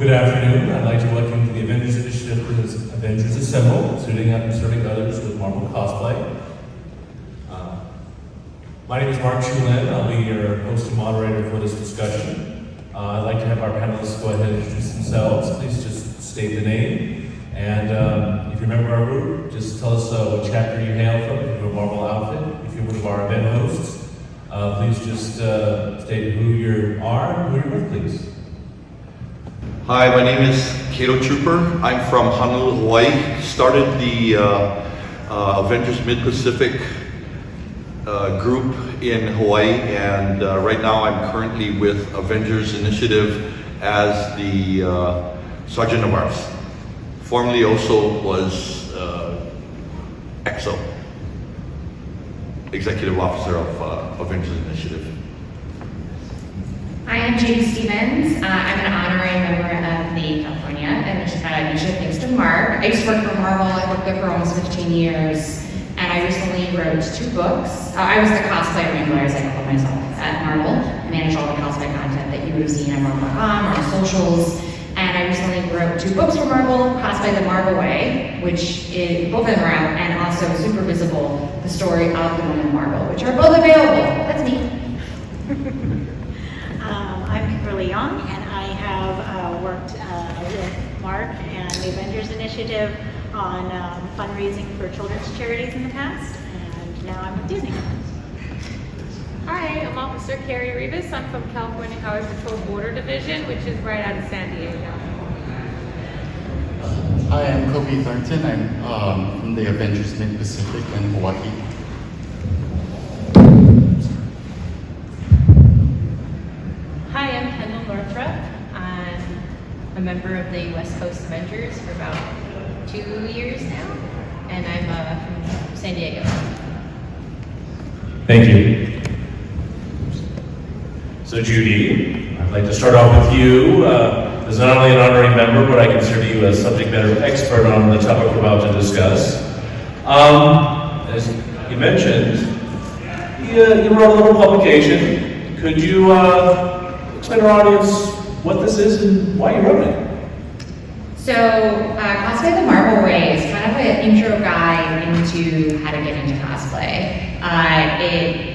Good afternoon. I'd like to welcome you to the Avengers Initiative to this Avengers Assemble, suiting up and serving others with Marvel cosplay. My name is Chu-Lin. I'll be your host and moderator for this discussion. I'd like to have our panelists go ahead and introduce themselves. Please just state the name. And if you remember our group, just tell us what chapter you hail from, if you're a Marvel outfit. If you're one of our event hosts, please just state who you are and who you're with, please. Hi, my name is Kato Trooper. I'm from Honolulu, Hawaii. Started the Avengers Mid-Pacific group in Hawaii, and right now I'm currently with Avengers Initiative as the Sergeant of Arms. Formerly also was EXO, Executive Officer of Avengers Initiative. Hi, I'm Judy Stephens. I'm an honorary member of the California Initiative, thanks to Mark. I used to work for Marvel. I worked there for almost 15 years, and I recently wrote 2 books. I was the cosplay wrangler, as I call myself, at Marvel. I manage all the cosplay content that you would have seen on Marvel.com or on socials. And I recently wrote 2 books for Marvel, Cosplay the Marvel Way, which is, both of them are out, and also Super Visible, the story of the woman Marvel, which are both available. That's me. I'm Kimberly Yong, and I have worked with Mark and the Avengers Initiative on fundraising for children's charities in the past, and now I'm with Disney. Hi, I'm Officer Kerri Rivas. I'm from California Highway Patrol Border Division, which is right out of San Diego. Hi, I'm Coby Thornton. I'm from the Avengers Mid-Pacific in Hawaii. Hi, I'm Kendell Northrop. I'm a member of the West Coast Avengers for about 2 years now, and I'm from San Diego. Thank you. So Judy, I'd like to start off with you. As not only an honorary member, but I consider you a subject matter expert on the topic we're about to discuss. As you mentioned, you wrote a little publication. Could you explain to our audience what this is and why you wrote it? So, Cosplay the Marvel Way is kind of an intro guide into how to get into cosplay.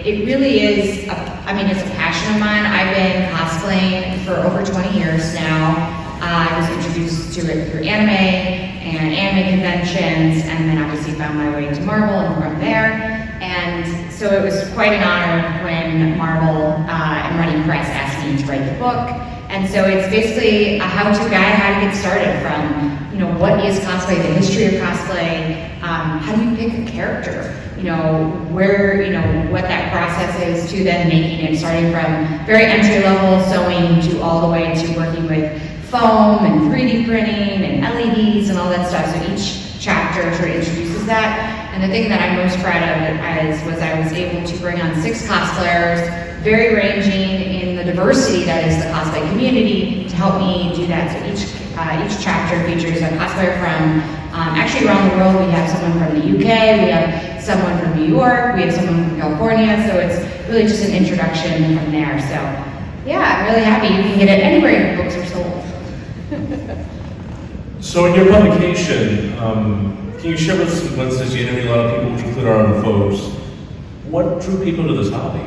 It really is, it's a passion of mine. I've been cosplaying for over 20 years now. I was introduced to it through anime and anime conventions, and then obviously found my way to Marvel and from there. And so it was quite an honor when Marvel and Running Press asked me to write the book. And so it's basically a how-to guide how to get started from, what is cosplay, the history of cosplay, how do you pick a character, what that process is to then making it, starting from very entry-level sewing to all the way to working with foam and 3D printing and LEDs and all that stuff. So each chapter sort of introduces that. And the thing that I'm most proud of was I was able to bring on 6 cosplayers, very ranging in the diversity that is the cosplay community, to help me do that. So each chapter features a cosplayer from actually around the world. We have someone from the UK, we have someone from New York, we have someone from California. So it's really just an introduction from there. So yeah, I'm really happy. You can get it anywhere your books are sold. So in your publication, can you share with us some glimpses? You interview a lot of people, which include our own folks. What drew people to this hobby?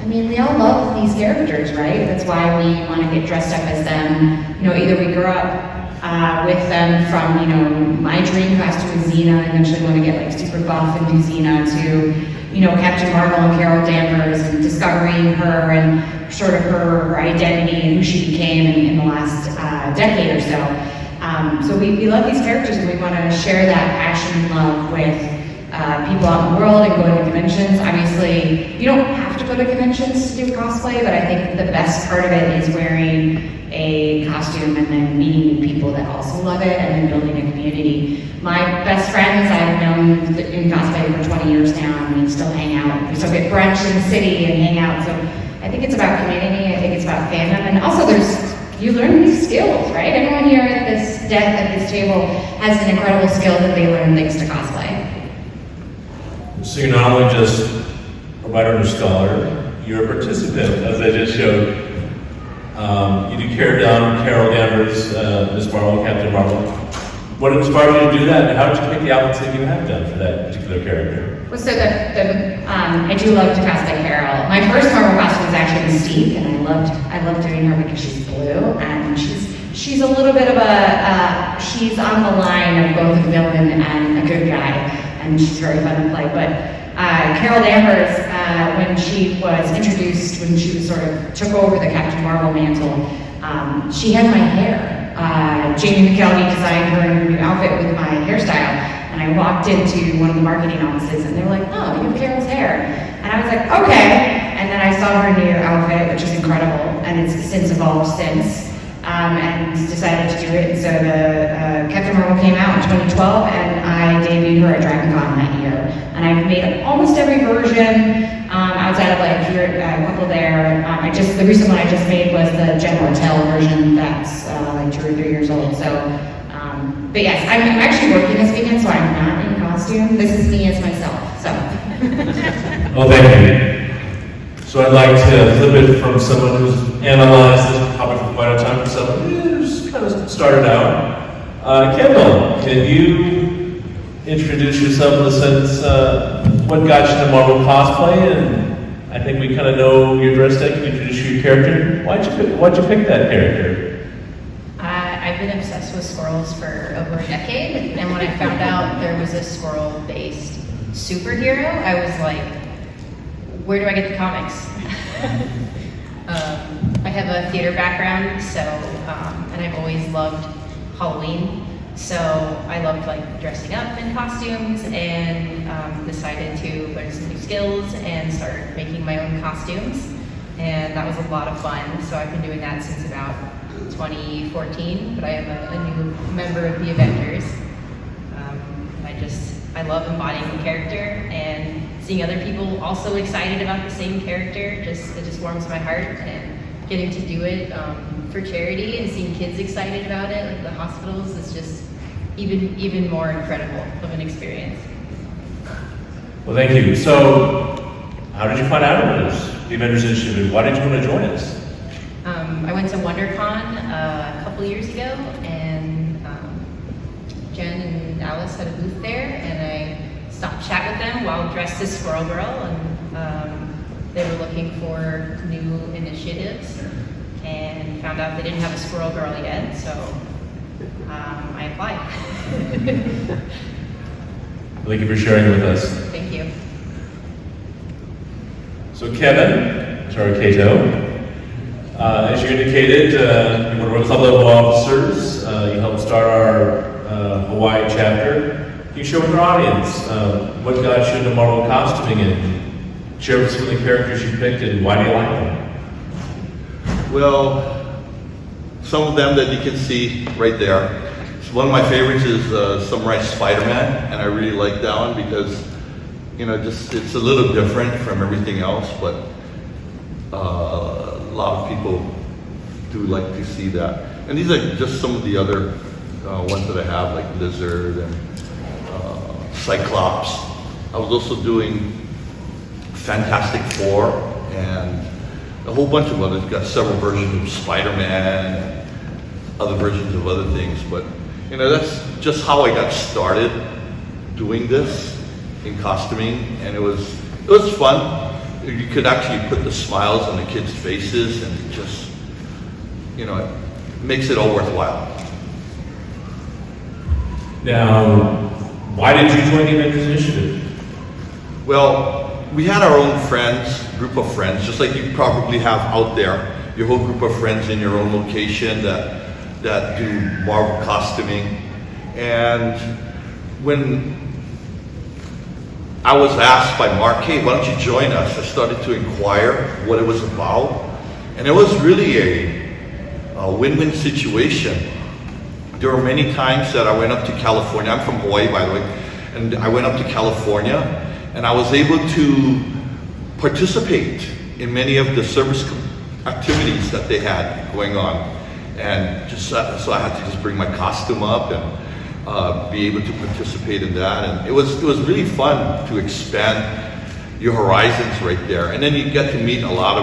We all love these characters, right? That's why we want to get dressed up as them. Either we grew up with them from, my dream costume is Xena, and eventually want to get super buff and do Xena, to, Captain Marvel and Carol Danvers, and discovering her and sort of her identity and who she became in the last decade or so. So we love these characters, and we want to share that passion and love with people out in the world and going to conventions. Obviously, you don't have to go to conventions to do cosplay, but I think the best part of it is wearing a costume and then meeting new people that also love it, and then building a community. My best friends I've known in cosplay for 20 years now, and we still hang out. We still get brunch in the city and hang out. So I think it's about community. I think it's about fandom, and also you learn these skills, right? Everyone here at this table has an incredible skill that they learn thanks to cosplay. So you're not only just a writer and a scholar, you're a participant, as I just showed. You do Carol Danvers, Miss Marvel, Captain Marvel. What inspired you to do that, and how did you pick the outfits that you have done for that particular character? Well, so I do love to cosplay Carol. My first Marvel costume was actually Mystique, and I loved doing her because she's blue, and she's a little bit of she's on the line of both a villain and a good guy, and she's very fun to play. But Carol Danvers, when she was introduced, when she was sort of took over the Captain Marvel mantle, she had my hair. Jamie McKelvey designed her new outfit with my hairstyle, and I walked into one of the marketing offices, and they were like, "Oh, you have Carol's hair," and I was like, "Okay." And then I saw her new outfit, which is incredible, and it's since evolved since. And decided to do it. And so the Captain Marvel came out in 2012, and I debuted her at DragonCon that year. And I've made almost every version outside of like here, a couple there. The recent one I just made was the Jen Ortel version that's like 2 or 3 years old. So, but yes, I'm actually working this weekend, so I'm not in costume. This is me as myself. So. Well, thank you. So I'd like to flip it from someone who's analyzed this topic for quite a time to someone who's kind of started out. Kendell, can you introduce yourself in the sense, what got you to Marvel cosplay? And I think we kind of know your dress deck. Can you introduce your character? Why'd you pick that character? I've been obsessed with squirrels for over a decade, and when I found out there was a squirrel-based superhero, I was like, where do I get the comics? I have a theater background, so and I've always loved Halloween, so I loved like dressing up in costumes, and decided to learn some new skills and start making my own costumes, and that was a lot of fun. So I've been doing that since about 2014, but I am a new member of the Avengers. I love embodying the character, and seeing other people also excited about the same character, it just warms my heart, and getting to do it for charity and seeing kids excited about it, like the hospitals, is just even more incredible of an experience. Well, thank you. So, how did you find out about this, the Avengers Initiative? Why did you want to join us? I went to WonderCon a couple years ago, and Jen and Alice had a booth there, and I stopped to chat with them while dressed as Squirrel Girl, and they were looking for new initiatives, and found out they didn't have a Squirrel Girl yet, so I applied. Thank you for sharing with us. Thank you. So Kato, as you indicated, you're one of our club level officers. You helped start our Hawaii chapter. Can you share with our audience what got you into Marvel costuming, and share with some of the characters you picked, and why do you like them? Well, some of them that you can see right there. So one of my favorites is Samurai Spider-Man, and I really like that one because, you know, just it's a little different from everything else, but a lot of people do like to see that. And these are just some of the other ones that I have, like Lizard and Cyclops. I was also doing Fantastic Four and a whole bunch of others. Got several versions of Spider-Man and other versions of other things, but you know, that's just how I got started doing this in costuming, and it was fun. You could actually put the smiles on the kids' faces, and just, you know, it makes it all worthwhile. Now, why did you join the Avengers Initiative? Well, we had our own group of friends, just like you probably have out there, your whole group of friends in your own location that do Marvel costuming. And when I was asked by Mark, hey, why don't you join us? I started to inquire what it was about. And it was really a win-win situation. There were many times that I went up to California. I'm from Hawaii, by the way. And I went up to California, and I was able to participate in many of the service activities that they had going on. And just so I had to just bring my costume up and be able to participate in that. And it was really fun to expand your horizons right there. And then you get to meet a lot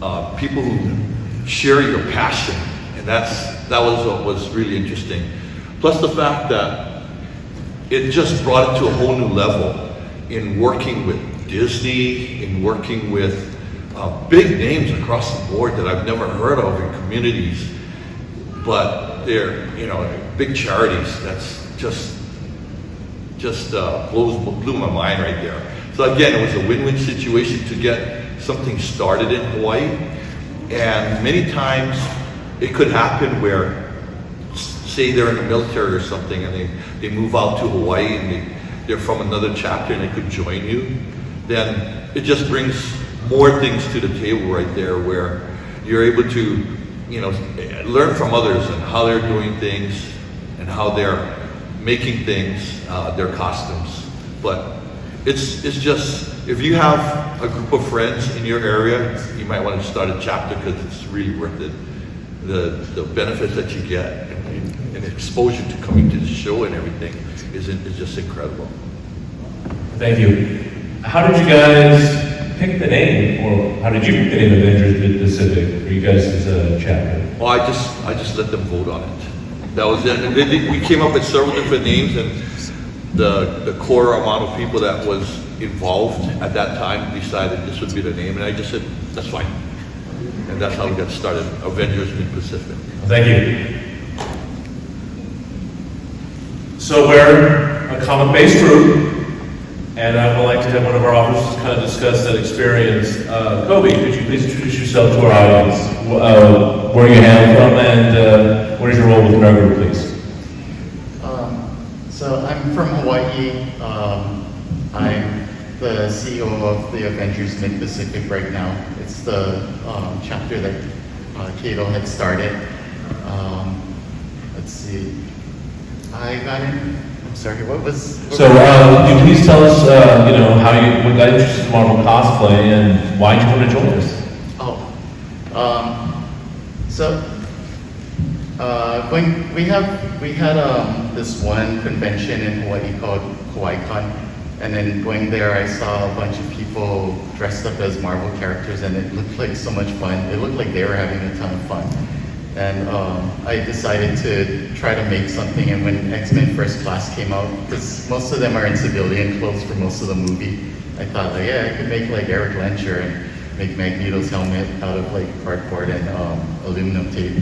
of people who share your passion, and that was what was really interesting. Plus the fact that it just brought it to a whole new level in working with Disney, in working with big names across the board that I've never heard of in communities, but they're, big charities. That's just blew my mind right there. So again, it was a win-win situation to get something started in Hawaii, and many times it could happen where, say they're in the military or something and they move out to Hawaii and they're from another chapter and they could join you, then it just brings more things to the table right there where you're able to, learn from others and how they're doing things and how they're making things, their costumes. But it's just, if you have a group of friends in your area, you might want to start a chapter because it's really worth it. The benefits that you get and exposure to coming to the show and everything is just incredible. Thank you. How did you guys pick the name, or how did you pick the name Avengers Mid-Pacific for you guys as a chapter? Well, I just let them vote on it. That was it. And we came up with several different names, and the core amount of people that was involved at that time decided this would be the name, and I just said, that's fine. And that's how we got started, Avengers Mid-Pacific. Thank you. So we're a comic-based group, and I would like to have one of our officers kind of discuss that experience. Coby, could you please introduce yourself to our audience? Where you hail from, and what is your role within our group, please? So I'm from Hawaii. I'm the CEO of the Avengers Mid-Pacific right now. It's the chapter that Kato had started. Let's see. I got in. I'm sorry. What was? So, could you please tell us, what got interested in Marvel cosplay and why did you want to join us? We had this one convention in Hawaii called HawaiiCon, and then going there, I saw a bunch of people dressed up as Marvel characters, and it looked like so much fun. It looked like they were having a ton of fun. And I decided to try to make something, and when X-Men First Class came out, because most of them are in civilian clothes for most of the movie, I thought, I could make like Eric Lencher and make Magneto's helmet out of like cardboard and aluminum tape.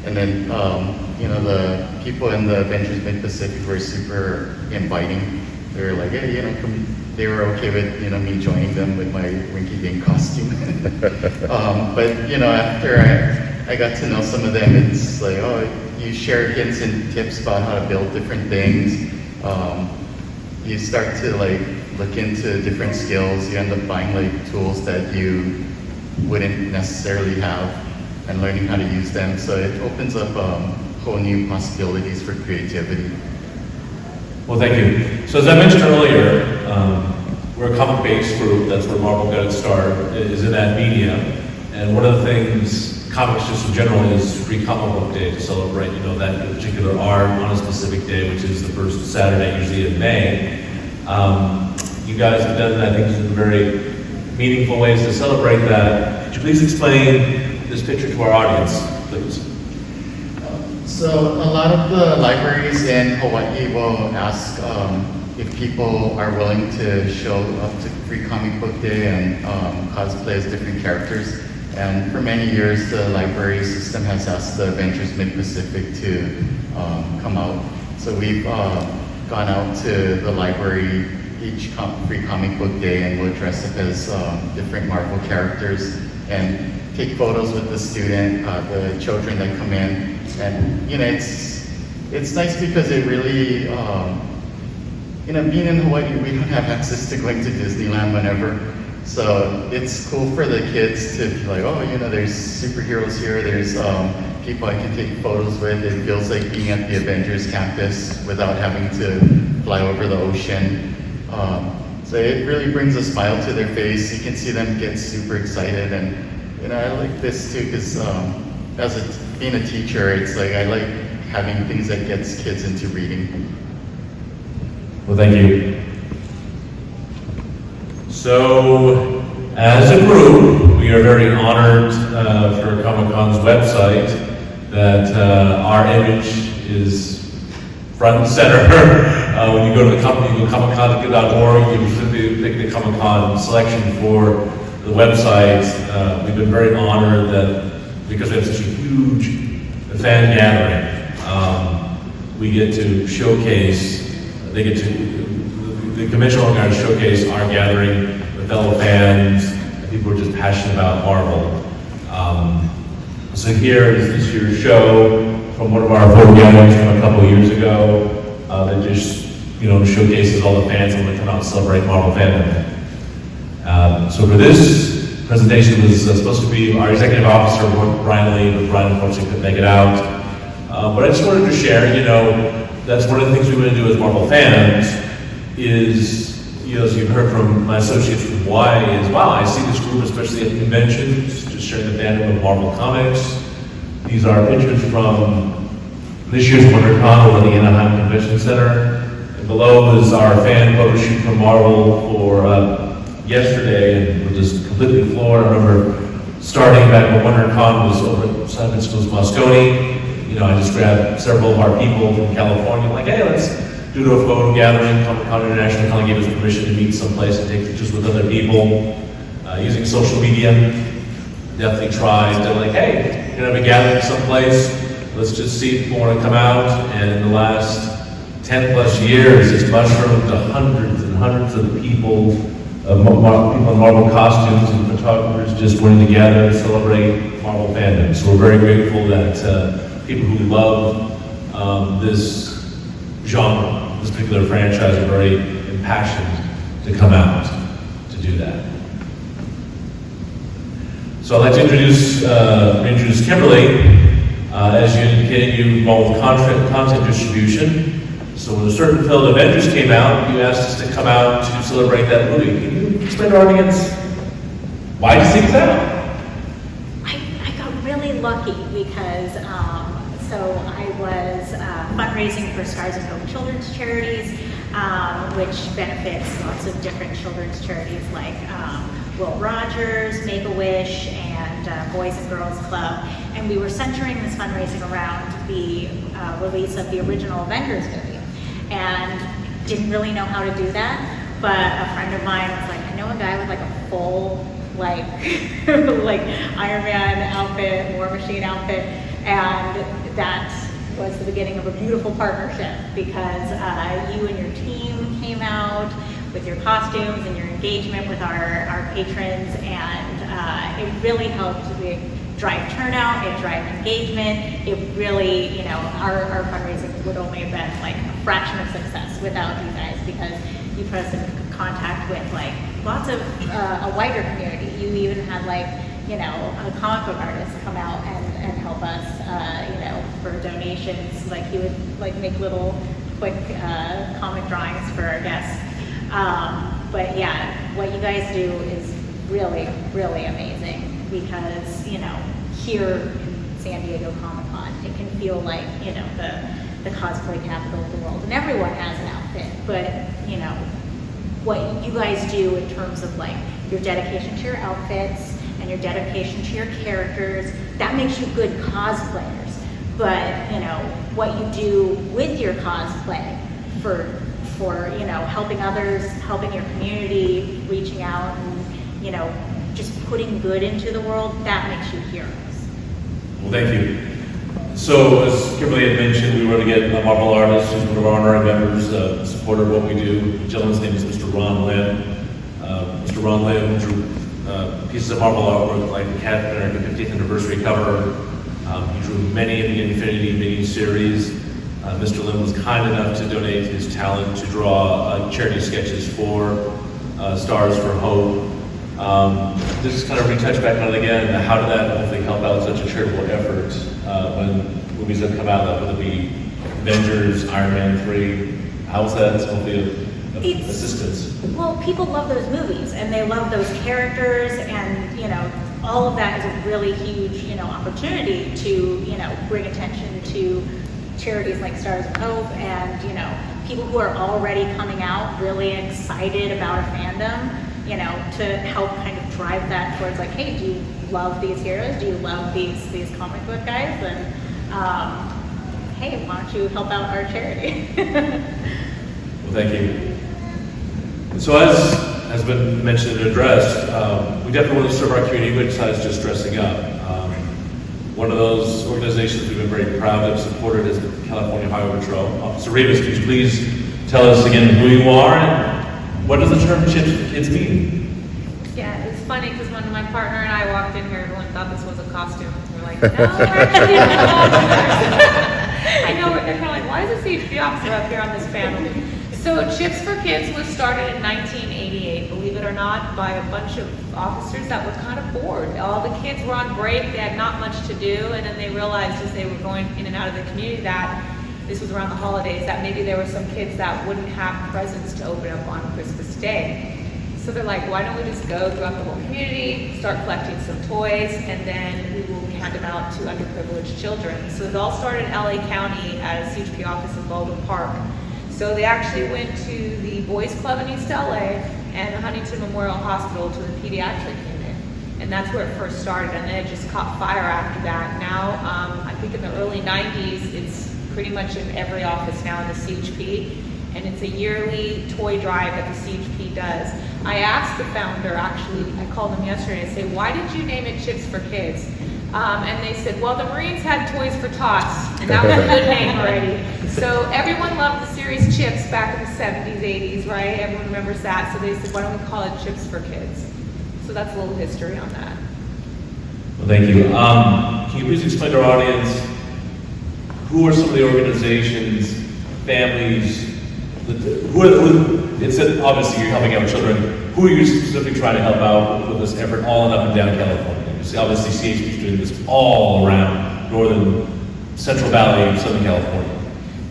And then, the people in the Avengers Mid-Pacific were super inviting. They were like, hey, come. They were okay with, me joining them with my rinky-dink costume. But, after I got to know some of them, it's like, you share hints and tips about how to build different things. You start to look into different skills. You end up buying tools that you wouldn't necessarily have and learning how to use them. So it opens up whole new possibilities for creativity. Well, thank you. So as I mentioned earlier, we're a comic-based group. That's where Marvel got its start, is in that media. And one of the things, comics just in general, is Free Comic Book Day to celebrate, that particular art on a specific day, which is the first Saturday, usually in May. You guys have done, I think, some very meaningful ways to celebrate that. Could you please explain this picture to our audience, please? So a lot of the libraries in Hawaii will ask if people are willing to show up to Free Comic Book Day and cosplay as different characters. And for many years, the library system has asked the Avengers Mid-Pacific to come out. So we've gone out to the library each Free Comic Book Day, and we'll dress up as different Marvel characters and take photos with the student, the children that come in. And it's nice because it really, being in Hawaii, we don't have access to going to Disneyland whenever. So it's cool for the kids to be like, there's superheroes here, there's people I can take photos with. It feels like being at the Avengers campus without having to fly over the ocean. So it really brings a smile to their face. You can see them get super excited. And I like this too because being a teacher, it's like I like having things that gets kids into reading. Well, thank you. So, as a group, we we are very honored for Comic-Con's website that our image is front and center. When you go to the company, you go Comic-Con.org, you simply pick the Comic-Con selection for the website. We've been very honored that because we have such a huge fan gathering, we get to showcase, the convention organizers showcase our gathering with fellow fans, and people who are just passionate about Marvel. So here is this year's show from one of our photo gatherings from a couple years ago that just, showcases all the fans that want to come out and celebrate Marvel fandom. So for this presentation was supposed to be our executive officer, Bryan Lee, but Bryan unfortunately couldn't make it out. But I just wanted to share, that's one of the things we want to do as Marvel fans is, as you've heard from my associates from Hawaii, is wow, I see this group, especially at conventions, just sharing the fandom of Marvel Comics. These are pictures from this year's WonderCon over the Anaheim Convention Center. And below is our fan photo shoot from Marvel for yesterday, and we're just completely floored. I remember starting back when WonderCon was over at San Francisco's Moscone. I just grabbed several of our people from California, like, hey, let's do a photo gathering. Comic-Con International kind of gave us permission to meet someplace and take pictures with other people. Using social media, definitely tried to like, hey, you're gonna have a gathering someplace, let's just see if people want to come out. And in the last 10 plus years, it's mushroomed to hundreds and hundreds of people, people in Marvel costumes and photographers just wanting to gather and celebrate Marvel fandom. So we're very grateful that people who love this genre, this particular franchise, are very impassioned to come out to do that. So I'd like to introduce Kimberly. As you indicated, you involved with content distribution. So when a certain film, Avengers, came out, you asked us to come out to celebrate that movie. Can you explain to our audience why you seek that? I got really lucky because so I was fundraising for Stars of Hope Children's Charities, which benefits lots of different children's charities like Will Rogers, Make-A-Wish, and Boys and Girls Club. And we were centering this fundraising around the release of the original Avengers movie. And didn't really know how to do that, but a friend of mine was like, I know a guy with like a full like Iron Man outfit, War Machine outfit, and that was the beginning of a beautiful partnership because you and your team came out with your costumes and your engagement with our patrons, and it really helped drive turnout, it drive engagement. It really, our fundraising would only have been like a fraction of success without you guys, because you put us in contact with like lots of a wider community. You even had like, a comic book artist come out and help us, for donations. Like he would like make little quick comic drawings for our guests. But yeah, what you guys do is really, really amazing because, here in San Diego Comic-Con, it can feel like, the cosplay capital of the world, and everyone has an outfit, but, what you guys do in terms of like your dedication to your outfits and your dedication to your characters, that makes you good cosplayers. But, what you do with your cosplay for helping others, helping your community, reaching out and, just putting good into the world, that makes you heroes. Well, thank you. So, as Kimberly had mentioned, we were to get a Marvel artist who's one of our honorary members, a supporter of what we do. The gentleman's name is Mr. Ron Lim. Mr. Ron Lim drew pieces of Marvel artwork like the Captain America 50th anniversary cover. He drew many of the Infinity mini-series. Mr. Lim was kind enough to donate his talent to draw charity sketches for Stars for Hope. Just kind of retouch back on it again. How did that hopefully help out such a charitable effort when movies have come out, whether it be Avengers, Iron Man 3? How was that hopefully of assistance? Well, people love those movies and they love those characters, and all of that is a really huge opportunity to bring attention to charities like Stars of Hope and people who are already coming out really excited about a fandom, to help kind of drive that towards like, hey, do you love these heroes? Do you love these comic book guys? And hey, why don't you help out our charity? Well, thank you. So as has been mentioned and addressed, we definitely want to serve our community besides just dressing up. One of those organizations we've been very proud to have supported is the California Highway Patrol. Officer Rivas, could you please tell us again who you are and what does the term Chips for Kids mean? Yeah, it's funny because when my partner and I walked in here, everyone thought this was a costume. We're like, no, we're actually I know, they're kind of like, why is the CHP officer up here on this panel? So Chips for Kids was started in 1988, believe it or not, by a bunch of officers that were kind of bored. All the kids were on break, they had not much to do, and then they realized as they were going in and out of the community that this was around the holidays, that maybe there were some kids that wouldn't have presents to open up on Christmas Day. So they're like, why don't we just go throughout the whole community, start collecting some toys, and then we will hand them out to underprivileged children. So it all started in LA County at a CHP office in Baldwin Park. So they actually went to the Boys Club in East LA and the Huntington Memorial Hospital to the pediatric unit. And that's where it first started, and then it just caught fire after that. Now, I think in the early 90s, it's pretty much in every office now in the CHP, and it's a yearly toy drive that the CHP does. I asked the founder, actually, I called them yesterday and said, why did you name it Chips for Kids? And they said, well, the Marines had Toys for Tots, and that was a good name already. So everyone loved the series Chips back in the 70s, 80s, right? Everyone remembers that. So they said, why don't we call it Chips for Kids? So that's a little history on that. Well, thank you. Can you please explain to our audience who are some of the organizations, families, it said obviously you're helping out children. Who are you specifically trying to help out with this effort all and up and down California? You see, obviously CHP is doing this all around northern, Central Valley, Southern California.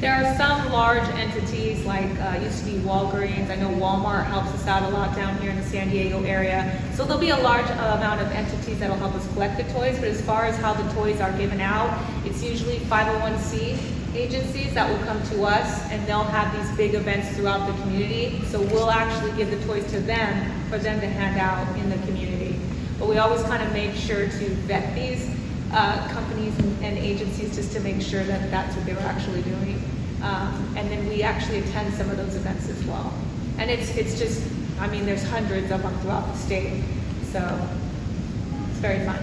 There are some large entities like used to be Walgreens. I know Walmart helps us out a lot down here in the San Diego area. So there'll be a large amount of entities that'll help us collect the toys, but as far as how the toys are given out, it's usually 501c agencies that will come to us, and they'll have these big events throughout the community. So we'll actually give the toys to them for them to hand out in the community. But we always kind of make sure to vet these companies and agencies just to make sure that that's what they were actually doing. And then we actually attend some of those events as well. And it's just, I mean, there's hundreds of them throughout the state. So it's very fun.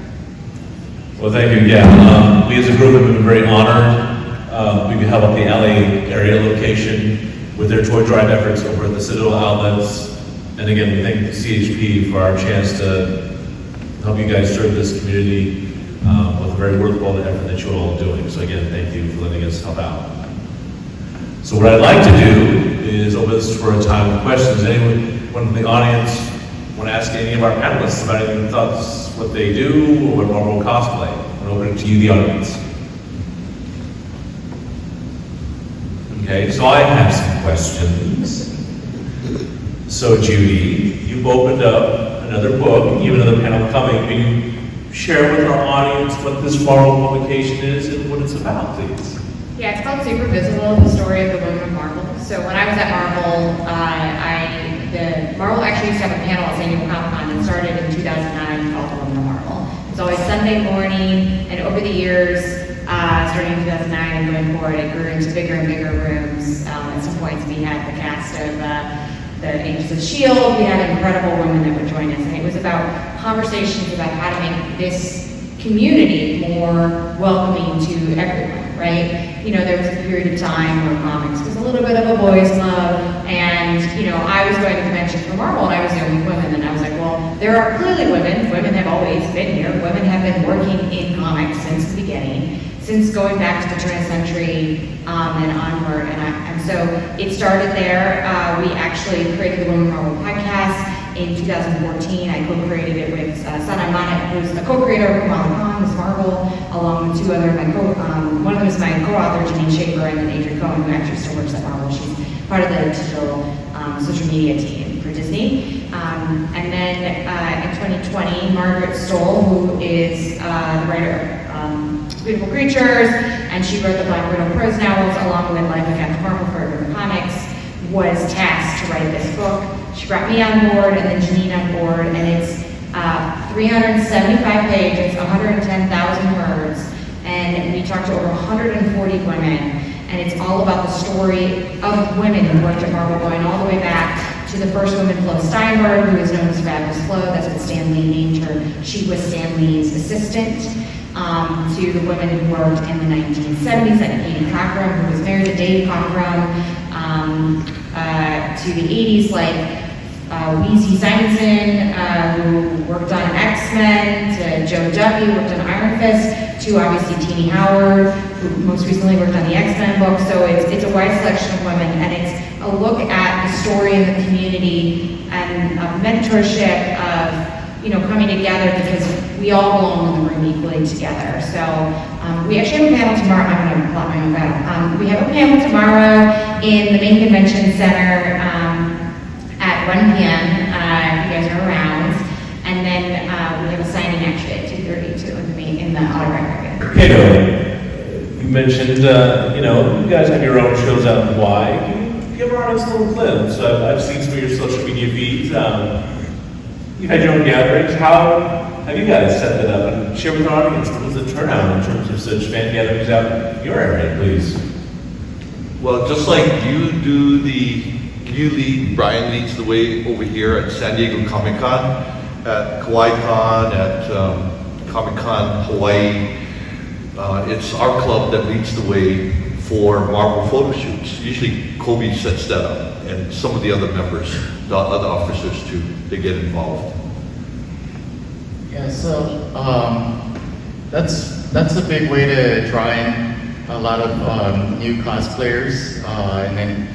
Well, thank you. Yeah, we as a group have been very honored. We can help out the LA area location with their toy drive efforts over at the Citadel outlets. And again, we thank the CHP for our chance to help you guys serve this community with a very worthwhile effort that you're all doing. So again, thank you for letting us help out. So what I'd like to do is open this for a time of questions. Anyone in the audience want to ask any of our panelists about any thoughts, what they do, or what Marvel cosplay? I'm open it to you, the audience. Okay, so I have some questions. So Judy, you've opened up another book, you have another panel coming. Can you share with our audience what this Marvel publication is and what it's about, please? Yeah, it's called Super Visible, the story of the women of Marvel. So when I was at Marvel, Marvel actually used to have a panel at San Diego Comic-Con and started in 2009 called the Women of Marvel. It was always Sunday morning, and over the years, starting in 2009 and going forward, it grew into bigger and bigger rooms. At some points, we had the cast of the Agents of S.H.I.E.L.D. We had incredible women that would join us, and it was about conversations about how to make this community more welcoming to everyone, right? You know, there was a period of time where comics was a little bit of a boys' club, and, you know, I was going to conventions for Marvel, and I was the only woman, and I was like, well, there are clearly women. Women have always been here. Women have been working in comics since the beginning, since going back to the turn-of-the-century and onward, and so it started there. We actually created the Women of Marvel podcast in 2014. I co-created it with Sana Manet, who's the co-creator of Kamala Khan, Ms. Marvel, along with two other, one of them is my co-author, Janine Schaefer, and then Adrienne Cohen, who actually still works at Marvel. She's part of the digital social media team for Disney. And then in 2020, Margaret Stoll, who is the writer of Beautiful Creatures, and she wrote the Black Widow prose novels along with Life of Captain Marvel for Urban Comics, was tasked to write this book. She brought me on board and then Janine on board, and it's 375 pages, 110,000 words, and we talked to over 140 women. And it's all about the story of women who worked at Marvel, going all the way back to the first woman, Flo Steinberg, who is known as Fabulous Flo. That's what Stan Lee named her. She was Stan Lee's assistant. To the women who worked in the 1970s, like Katie Cockrum, who was married to Dave Cockrum. To the 80s, like Weezy Simonson, who worked on X-Men. To Joe Duffy, who worked on Iron Fist. To obviously Teenie Howard, who most recently worked on the X-Men book. So it's a wide selection of women, and it's a look at the story of the community and a mentorship of, coming together because we all belong in the room equally together. So we actually have a panel tomorrow. I'm going to plot my own panel. We have a panel tomorrow in the main convention center at 1 p.m. If you guys are around. And then we have a signing actually at 2:30 too in the autograph area. Kato, you mentioned, you guys have your own shows out in Hawaii. Can you give our audience a little clip? So I've seen some of your social media feeds. You've had your own gatherings. How have you guys set that up? And share with our audience, what was the turnout in terms of such fan gatherings out in your area, please? Well, just like you do Bryan leads the way over here at San Diego Comic-Con, at Kauai-Con, at Comic-Con Hawaii. It's our club that leads the way for Marvel photo shoots. Usually Coby sets that up, and some of the other members, the other officers too, they get involved. Yeah, so that's a big way to draw in a lot of new cosplayers, and then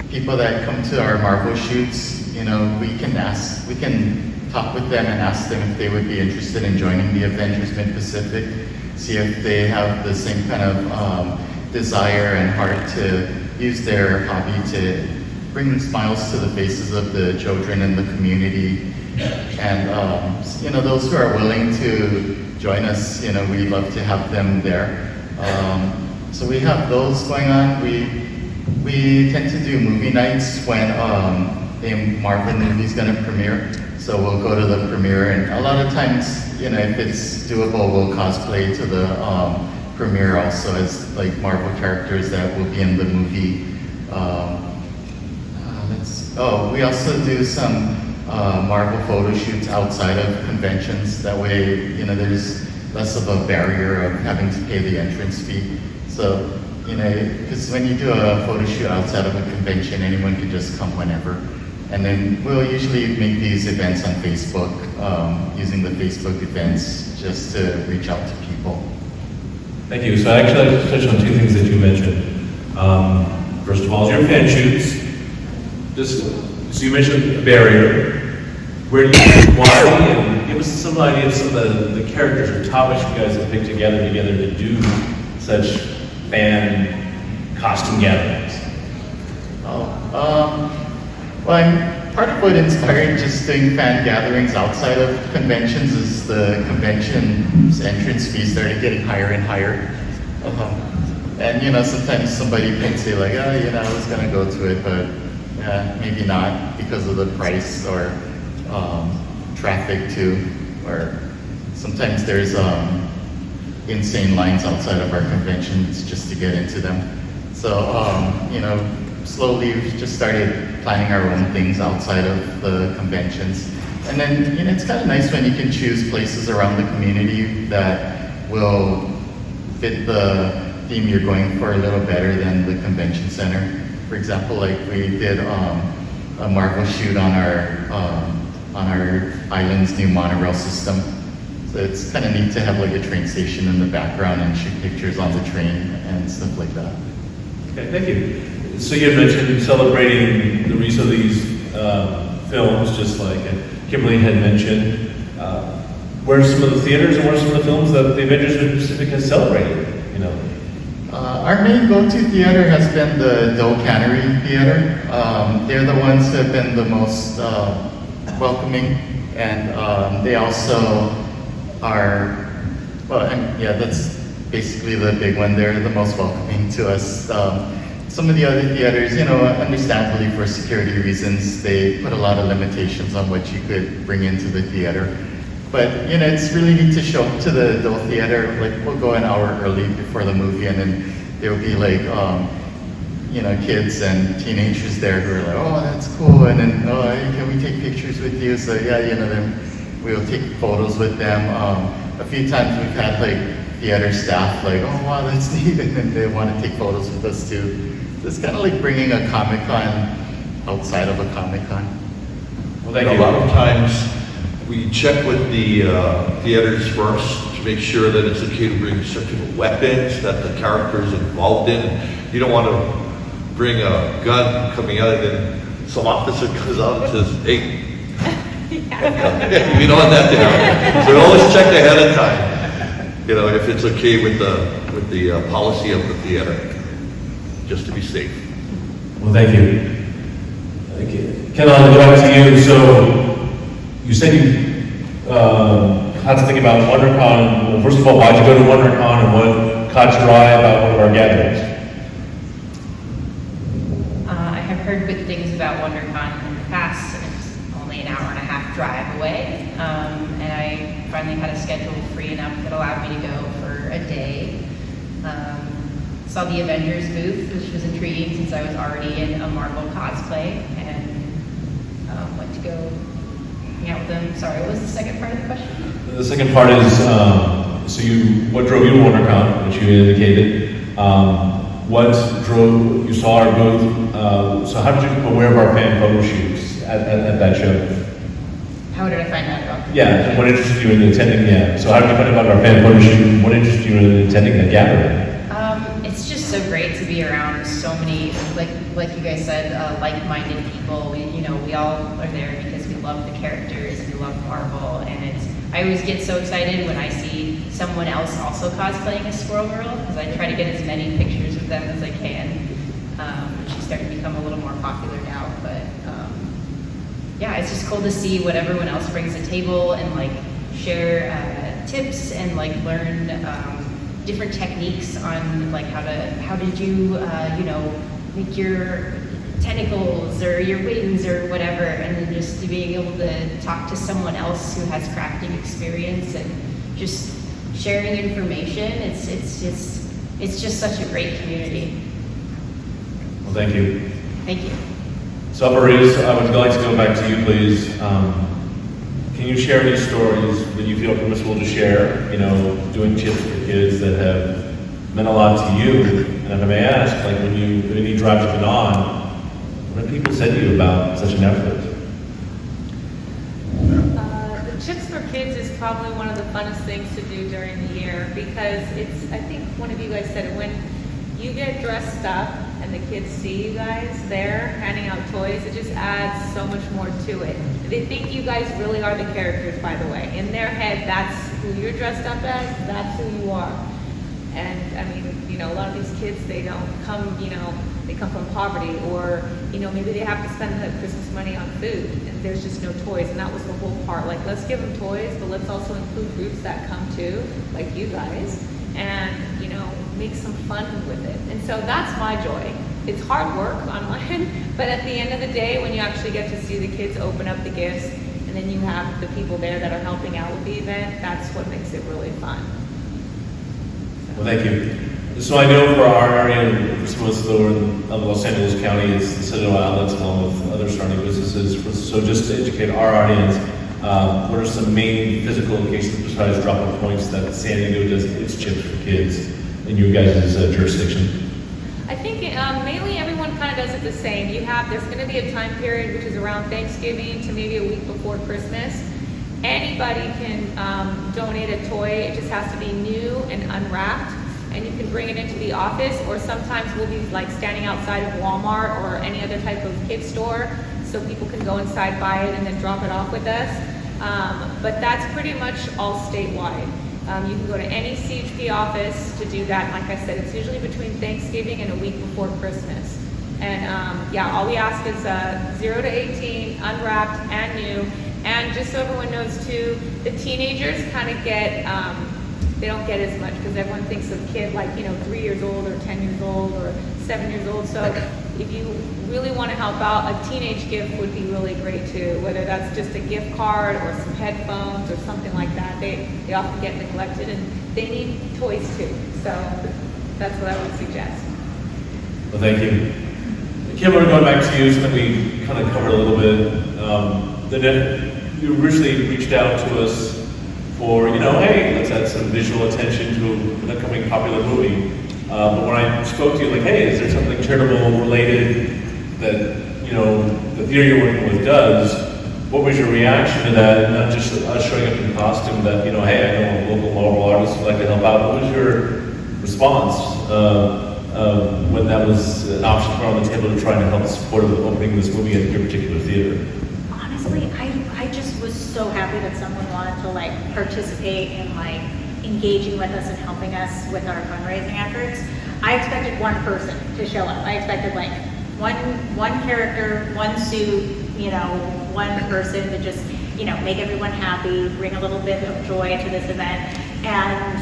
people that come to our Marvel shoots. We can talk with them and ask them if they would be interested in joining the Avengers Mid-Pacific, see if they have the same kind of desire and heart to use their hobby to bring smiles to the faces of the children in the community. And those who are willing to join us, we love to have them there. So we have those going on. We tend to do movie nights when a Marvel movie is going to premiere. So we'll go to the premiere, and a lot of times, if it's doable, we'll cosplay to the premiere also as like Marvel characters that will be in the movie. We also do some Marvel photo shoots outside of conventions. That way, there's less of a barrier of having to pay the entrance fee. So, because when you do a photo shoot outside of a convention, anyone can just come whenever. And then we'll usually make these events on Facebook, using the Facebook events just to reach out to people. Thank you. So I actually like to touch on two things that you mentioned. First of all, is your fan shoots. So you mentioned a barrier. Where do you why? And give us some idea of some of the characters or topics you guys have picked together to do such fan costume gatherings. Part of what inspired just doing fan gatherings outside of conventions is the convention's entrance fees started getting higher and higher. And sometimes somebody can say like, I was gonna go to it, but maybe not because of the price or traffic too, or sometimes there's insane lines outside of our conventions just to get into them. So slowly we've just started planning our own things outside of the conventions. And then, it's kind of nice when you can choose places around the community that will fit the theme you're going for a little better than the convention center. For example, like we did a Marvel shoot on our island's new monorail system. So it's kind of neat to have like a train station in the background and shoot pictures on the train and stuff like that. Okay, thank you. So you had mentioned celebrating the release of these films, just like Kimberly had mentioned. Where are some of the theaters and where are some of the films that the Avengers Mid-Pacific has celebrated? Our main go-to theater has been the Doe Cannery Theater. They're the ones who have been the most welcoming, and they also are, that's basically the big one. They're the most welcoming to us. Some of the other theaters, understandably for security reasons, they put a lot of limitations on what you could bring into the theater. But it's really neat to show up to the adult theater. Like we'll go an hour early before the movie, and then there'll be like kids and teenagers there who are like, oh, that's cool, and then can we take pictures with you? So yeah, then we'll take photos with them. A few times we've had like theater staff like, oh wow, that's neat, and then they want to take photos with us too. So it's kind of like bringing a Comic-Con outside of a Comic-Con. Well, thank A you. lot of times, we check with the theaters first to make sure that it's okay to bring certain weapons that the character is involved in. You don't want to bring a gun coming out and then some officer comes out and says, hey, we don't want that to happen. So always check ahead of time, if it's okay with the policy of the theater, just to be safe. Well, thank you. Thank you. Kendell, I'll go back to you. So, you said you had to think about WonderCon. Well, first of all, why'd you go to WonderCon and what caught your eye about one of our gatherings? I have heard good things about WonderCon in the past, and it's only an hour and a half drive away. And I finally had a schedule free enough that allowed me to go for a day. Saw the Avengers booth, which was intriguing since I was already in a Marvel cosplay, and went to go hang out with them. Sorry, what was the second part of the question? The second part is, what drove you to WonderCon, which you indicated? What drove, you saw our booth, so how did you become aware of our fan photo shoots at that show? How did I find out about them? Yeah, what interested you in attending, so how did you find out about our fan photo shoot, and what interested you in attending the gathering? It's just so great to be around so many, like you guys said, like-minded people. We all are there because we love the characters, we love Marvel, and I always get so excited when I see someone else also cosplaying as Squirrel Girl, because I try to get as many pictures of them as I can. She's starting to become a little more popular now, but yeah, it's just cool to see what everyone else brings to the table and share tips and learn different techniques on how did you make your tentacles or your wings or whatever, and then just being able to talk to someone else who has crafting experience and just sharing information. It's just such a great community. Well, thank you. Thank you. So, Maurice, I would like to go back to you, please. Can you share any stories that you feel permissible to share, doing chips for kids that have meant a lot to you? And if I may ask, when you drive to Penang, what have people said to you about such an effort? The Chips for Kids is probably one of the funnest things to do during the year because I think one of you guys said it, when you get dressed up and the kids see you guys there handing out toys, it just adds so much more to it. They think you guys really are the characters, by the way. In their head, that's who you're dressed up as, that's who you are. And I mean, a lot of these kids, they don't come, they come from poverty, or, maybe they have to spend the Christmas money on food and there's just no toys. And that was the whole part. Let's give them toys, but let's also include groups that come too, like you guys, and, make some fun with it. And so that's my joy. It's hard work on my end, but at the end of the day, when you actually get to see the kids open up the gifts, and then you have the people there that are helping out with the event, that's what makes it really fun. Well, thank you. So I know for our area, for some of us that are in Los Angeles County, it's the Citadel Outlets along with other starting businesses. So just to educate our audience, what are some main physical locations besides drop-off points that San Diego does its chips for kids in your guys' jurisdiction? I think mainly everyone kind of does it the same. There's going to be a time period which is around Thanksgiving to maybe a week before Christmas. Anybody can donate a toy. It just has to be new and unwrapped, and you can bring it into the office, or sometimes we'll be standing outside of Walmart or any other type of kid store, so people can go inside, buy it, and then drop it off with us. But that's pretty much all statewide. You can go to any CHP office to do that. Like I said, it's usually between Thanksgiving and a week before Christmas. And all we ask is 0 to 18, unwrapped and new. And just so everyone knows too, the teenagers kind of get, they don't get as much because everyone thinks of kid like, 3 years old or 10 years old or 7 years old. So if you really want to help out, a teenage gift would be really great too, whether that's just a gift card or some headphones or something like that. They often get neglected and they need toys too. So that's what I would suggest. Well, thank you. Kimberly, going back to you, something we kind of covered a little bit. You originally reached out to us for, hey, let's add some visual attention to an upcoming popular movie. But when I spoke to you, like, hey, is there something charitable related that, the theater you're working with does? What was your reaction to that? And not just us showing up in costume that, hey, I know a local Marvel artist would like to help out. What was your response when that was an option put on the table to try and help support the opening of this movie at your particular theater? Honestly, I just was so happy that someone wanted to participate in engaging with us and helping us with our fundraising efforts. I expected one person to show up. I expected one character, one suit, one person to just, make everyone happy, bring a little bit of joy to this event. And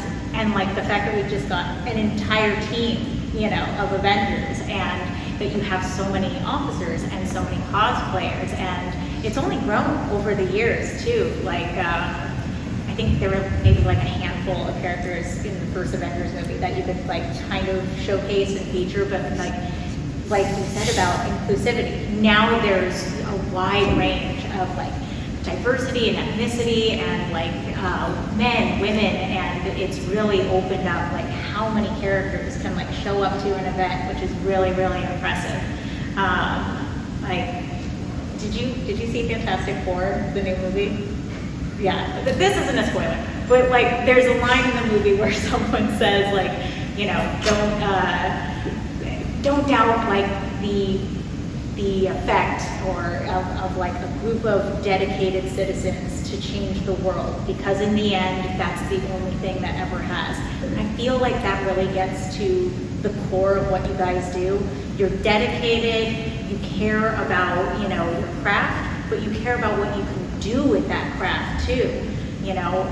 the fact that we've just got an entire team, of Avengers, and that you have so many officers and so many cosplayers, and it's only grown over the years too. I think there were maybe a handful of characters in the first Avengers movie that you could kind of showcase and feature, but like you said about inclusivity, now there's a wide range of diversity and ethnicity and men, women, and it's really opened up how many characters can show up to an event, which is really, really impressive. Did you see Fantastic Four, the new movie? Yeah, this isn't a spoiler, but there's a line in the movie where someone says don't doubt the effect of a group of dedicated citizens to change the world, because in the end that's the only thing that ever has. And I feel that really gets to the core of what you guys do. You're dedicated, you care about your craft, but you care about what you can do with that craft too.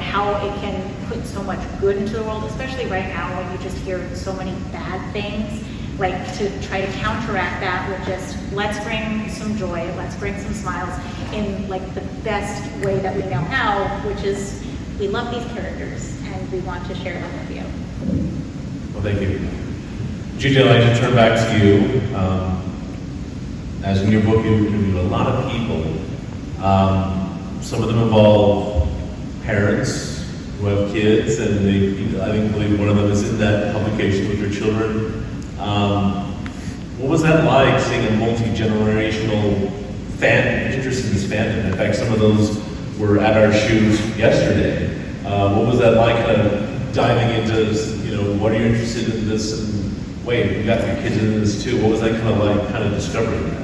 How it can put so much good into the world, especially right now when you just hear so many bad things. To try to counteract that with just, let's bring some joy, let's bring some smiles in the best way that we know how, which is we love these characters and we want to share them with you. Well, thank you. Judy, I'd like to turn back to you. As in your book, you interviewed a lot of people. Some of them involve parents who have kids, and I believe one of them is in that publication with their children. What was that like, seeing a multi-generational fan interest in this fandom? In fact, some of those were at our shoots yesterday. What was that like, kind of diving into, what are you interested in this? And wait, we got your kids into this too. What was that kind of discovering that?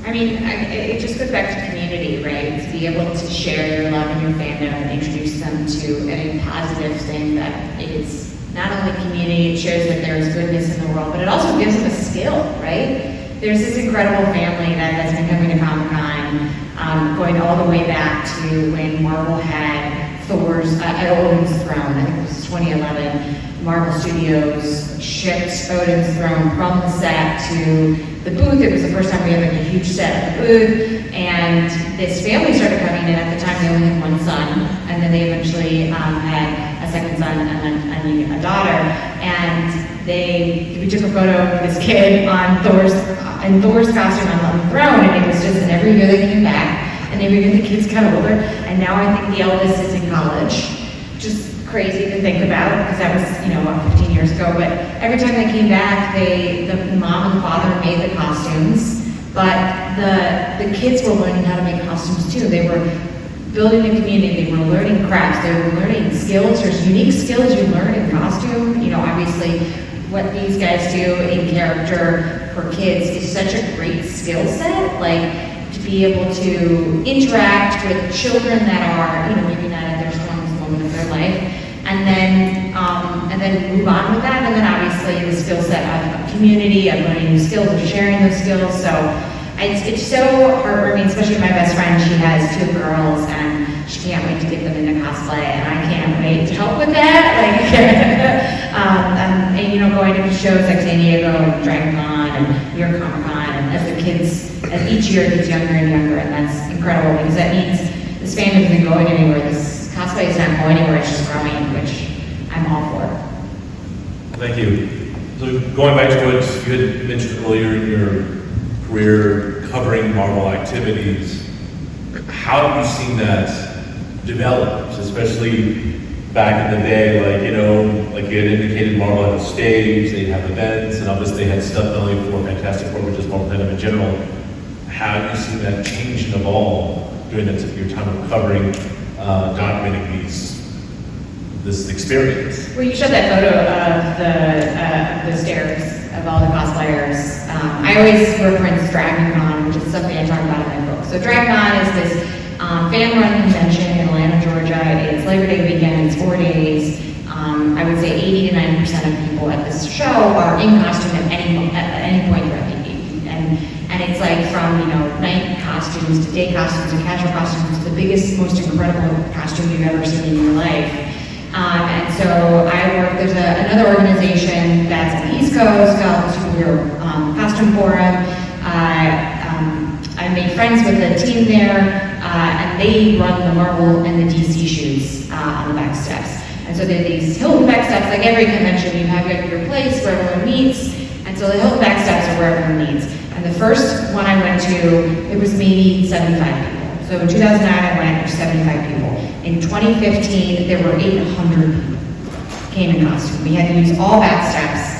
I mean, it just goes back to community, right? To be able to share your love and your fandom and introduce them to a positive thing that it is not only community, it shows that there is goodness in the world, but it also gives them a skill, right? There's this incredible family that has been coming to Comic-Con, going all the way back to when Marvel had Thor's Odin's Throne. I think it was 2011. Marvel Studios shipped Odin's Throne from the set to the booth. It was the first time we had a huge set at the booth, and this family started coming in. At the time, they only had one son, and then they eventually had a second son and then a daughter. And we took a photo of this kid on Thor's costume on the throne, and it was just, and every year they came back, and every year the kids got older, and now I think the eldest is in college. Just crazy to think about, because that was 15 years ago. But every time they came back, the mom and father made the costumes, but the kids were learning how to make costumes too. They were building a community, they were learning crafts, they were learning skills. There's unique skills you learn in costume. Obviously what these guys do in character for kids is such a great skill set, to be able to interact with children that are, maybe not at their strongest moment of their life, and then move on with that. And then obviously the skill set of community, of learning new skills, of sharing those skills. So it's so heartwarming, especially my best friend. She has two girls, and she can't wait to get them into cosplay, and I can't wait to help with that. Like, and you know, going to shows like San Diego and Dragon Con and New York Comic Con, and as each year gets younger and younger, and that's incredible because that means this fandom isn't going anywhere. This cosplay is not going anywhere, it's just growing, which I'm all for. Thank you. So going back to what you had mentioned earlier in your career covering Marvel activities, how have you seen that develop, especially back in the day, like, you know, like you had indicated, Marvel had a stage, they have events, and obviously they had stuff not only for Fantastic Four, but just Marvel fandom in general. How have you seen that change and evolve during your time of covering, documenting this experience? Well, you showed that photo of the stairs of all the cosplayers. I always reference DragonCon, which is something I talk about in my book. So DragonCon is this fan-run convention in Atlanta, Georgia. It's Labor Day weekend, it's 4 days. I would say 80 to 90% of people at this show are in costume at any point throughout the evening. And it's like from, you know, night costumes to day costumes to casual costumes to the biggest, most incredible costume you've ever seen in your life. And so there's another organization that's on the East Coast called the Distributor Costume Forum. I made friends with the team there, and they run the Marvel and the DC shoes on the back steps. And so they have these Hilton back steps, like every convention, you have your place where everyone meets, and so the Hilton back steps are where everyone meets. And the first one I went to, it was maybe 75 people. So in 2009, I went, there were 75 people. In 2015, there were 800 people came in costume. We had to use all back steps.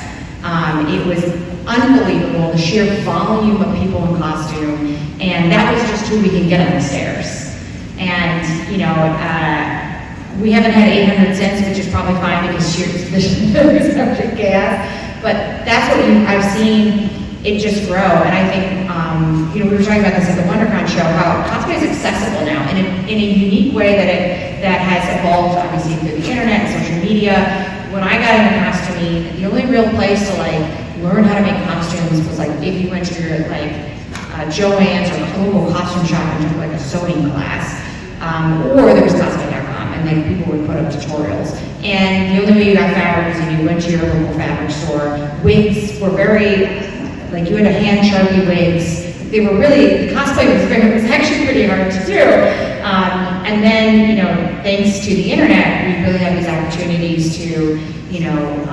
It was unbelievable, the sheer volume of people in costume, and that was just who we could get on the stairs. And, you know, we haven't had 800 since, which is probably fine because there's such a gas. But that's what I've seen it just grow. And I think, you know, we were talking about this at the WonderCon show, how cosplay is accessible now in a unique way that has evolved, obviously, through the internet and social media. When I got into costuming, the only real place to like learn how to make costumes was like if you went to your like Joann's or local costume shop and took like a sewing class, or there was Cosplay.com, and like people would put up tutorials. And the only way you got fabric is if you went to your local fabric store. Wigs were very, like you had to hand Sharpie wigs. They were really, cosplay was actually pretty hard to do. And then, you know, thanks to the internet, we really have these opportunities to, you know,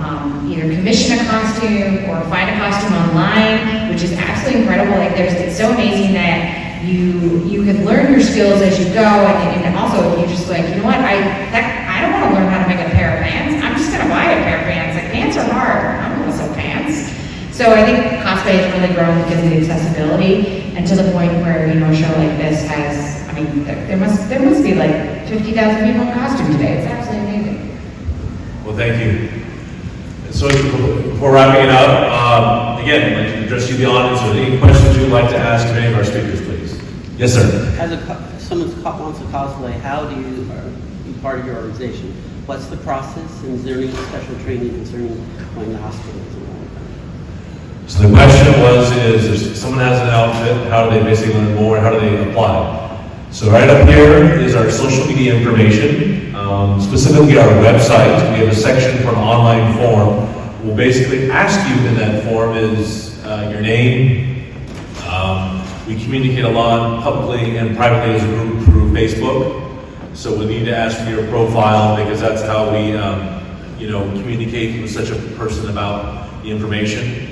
either commission a costume or find a costume online, which is absolutely incredible. Like it's so amazing that you can learn your skills as you go, and also if you just like, you know what, I don't want to learn how to make a pair of pants. I'm just gonna buy a pair of pants. Like pants are hard. I'm gonna sew pants. So I think cosplay has really grown because of the accessibility, and to the point where, you know, a show like this has, I mean, there must be like 50,000 people in costume today. It's absolutely amazing. Well, thank you. So before wrapping it up, again, I'd like to address you, the audience, or any questions you'd like to ask of any of our speakers, please. Yes, sir. As someone wants to cosplay, how do you be part of your organization? What's the process, and is there any special training concerning going to hospitals and all that? So the question is if someone has an outfit, how do they basically learn more, and how do they apply? So right up here is our social media information, specifically our website. We have a section for an online form. We'll basically ask you in that form is your name. We communicate a lot publicly and privately as a group through Facebook. So we need to ask for your profile because that's how we, you know, communicate with such a person about the information.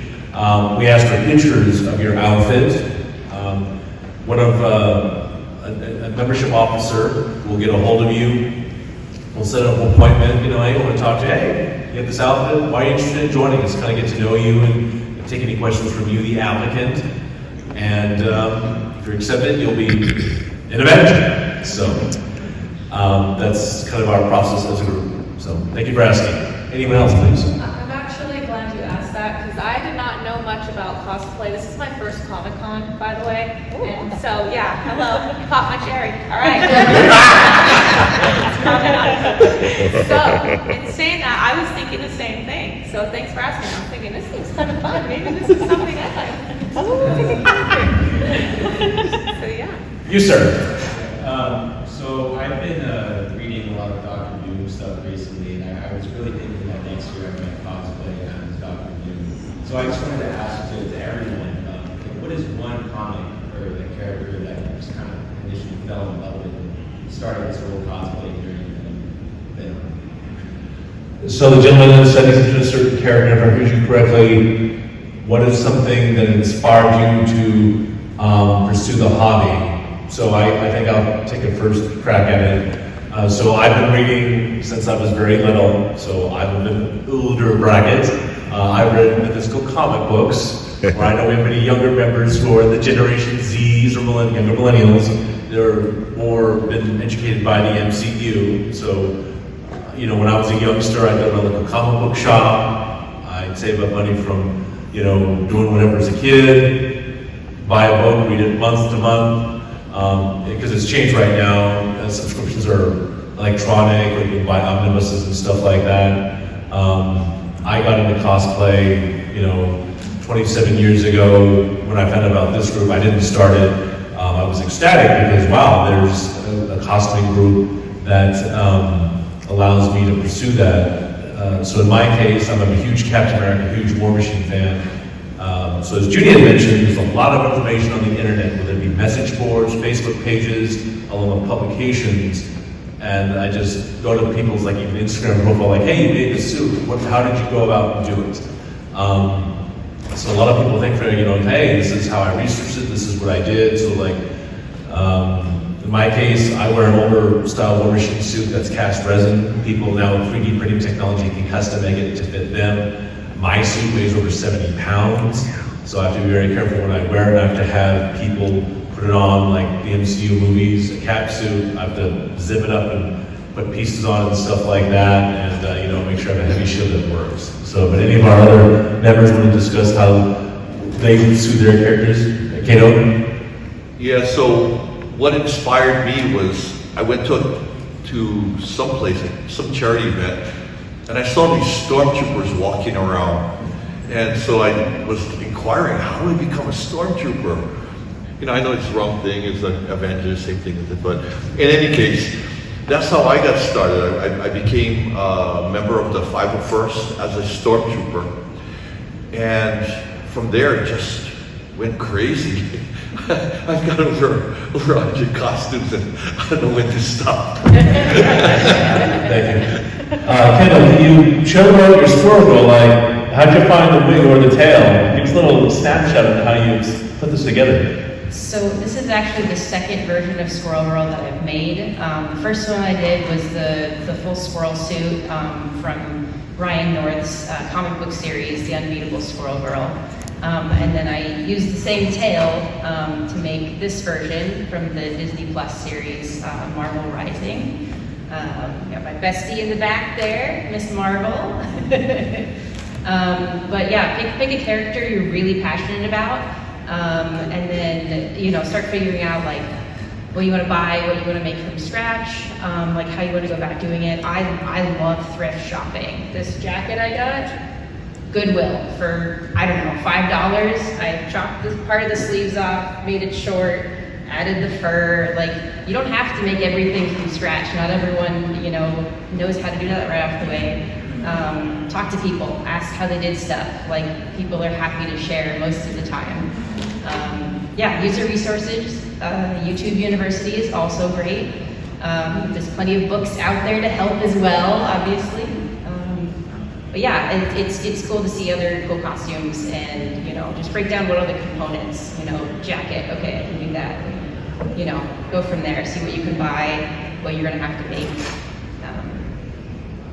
We ask for pictures of your outfit. One of a membership officer will get a hold of you. We'll set up an appointment. You know, hey, I want to talk to you. Hey, you have this outfit. Why are you interested in joining us? Kind of get to know you and take any questions from you, the applicant. And if you're accepted, you'll be an Avenger. So that's kind of our process as a group. So thank you for asking. Anyone else, please? I'm actually glad you asked that because I did not know much about cosplay. This is my first Comic-Con, by the way. And so, yeah, hello, you caught my cherry. All right. So, in saying that, I was thinking the same thing. So thanks for asking. I'm thinking, this seems kind of fun. Maybe this is something I like. So, yeah. You, sir. So I've been just kind of initially fell in love with it and started this whole cosplay journey and been on. So the gentleman that said he's into a certain character, if I heard you correctly, what is something that inspired you to pursue the hobby? So I think I'll take a first crack at it. So I've been reading since I was very little, so I'm in older brackets. I've read mythical comic books, where I know we have many younger members who are the Generation Zs or younger millennials. They're more been educated by the MCU. So, you know, when I was a youngster, I'd go to a local comic book shop. I'd save up money from, you know, doing whatever as a kid, buy a book, read it month to month. Because it's changed right now. Subscriptions are electronic, or you can buy omnibuses and stuff like that. I got into cosplay, you know, 27 years ago. When I found out about this group, I didn't start it. I was ecstatic because, wow, there's a cosplay group that allows me to pursue that. So in my case, I'm a huge Captain America, huge War Machine fan. So as Judy had mentioned, there's a lot of information on the internet, whether it be message boards, Facebook pages, along with publications, and I just go to people's like even Instagram profile, like, hey, you made this suit. How did you go about and do it? So a lot of people think, you know, hey, this is how I researched it. This is what I did. So like, in my case, I wear an older style War Machine suit that's cast resin. People now with 3D printing technology can custom make it to fit them. My suit weighs over 70 pounds, so I have to be very careful when I wear it. I have to have people put it on, like the MCU movies, a cap suit. I have to zip it up and put pieces on and stuff like that, and you know, make sure I have a heavy shield that works. So, but any of our other members want to discuss how they pursue their characters? Kato? Yeah, so what inspired me was I went to some place, some charity event, and I saw these stormtroopers walking around. And so I was inquiring, how do I become a stormtrooper? You know, I know it's the wrong thing, it's like Avengers, same thing with it, but in any case, that's how I got started. I became a member of the 501st as a stormtrooper. And from there, it just went crazy. I've got over 100 costumes and I don't know when to stop. Thank you. Kendall, can you share about your squirrel girl? Like, how'd you find the wig or the tail? Give us a little snapshot of how you put this together. So this is actually the second version of Squirrel Girl that I've made. The first one I did was the full squirrel suit from Bryan North's comic book series, The Unbeatable Squirrel Girl. And then I used the same tail to make this version from the Disney Plus series, Marvel Rising. Got my bestie in the back there, Miss Marvel. But yeah, pick a character you're really passionate about. And then, you know, start figuring out like what you want to buy, what you want to make from scratch, like how you want to go about doing it. I love thrift shopping. This jacket I got, Goodwill for, I don't know, $5. I chopped this part of the sleeves off, made it short, added the fur. Like, you don't have to make everything from scratch. Not everyone, you know, knows how to do that right off the way. Talk to people, ask how they did stuff. Like, people are happy to share most of the time. Yeah, use your resources. YouTube University is also great. There's plenty of books out there to help as well, obviously. But yeah, it's cool to see other cool costumes and, you know, just break down what are the components, you know, jacket, okay, I can do that. You know, go from there, see what you can buy, what you're gonna have to make.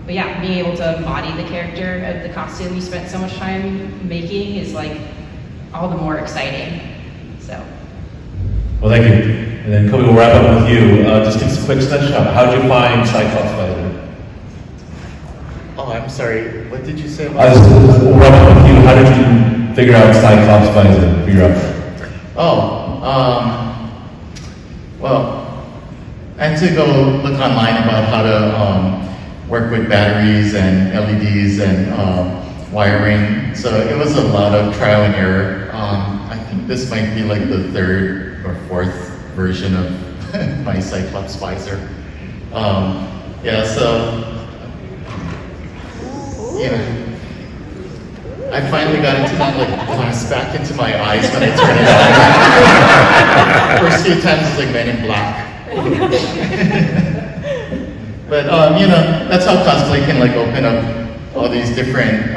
But yeah, being able to embody the character of the costume you spent so much time making is like all the more exciting, so. Well, thank you. And then Coby, we'll wrap up with you. Just give us a quick snapshot. How did you find Cyclops Spider? Oh, I'm sorry. What did you say? We'll wrap up with you. How did you figure out Cyclops Spider? Figure out. Well, I had to go look online about how to work with batteries and LEDs and wiring. So it was a lot of trial and error. I think this might be like the third or fourth version of my Cyclops visor. Yeah, so yeah. I finally got into that like glass back into my eyes when I turned it on. For first few times it's like Men in Black. But you know, that's how cosplay can like open up all these different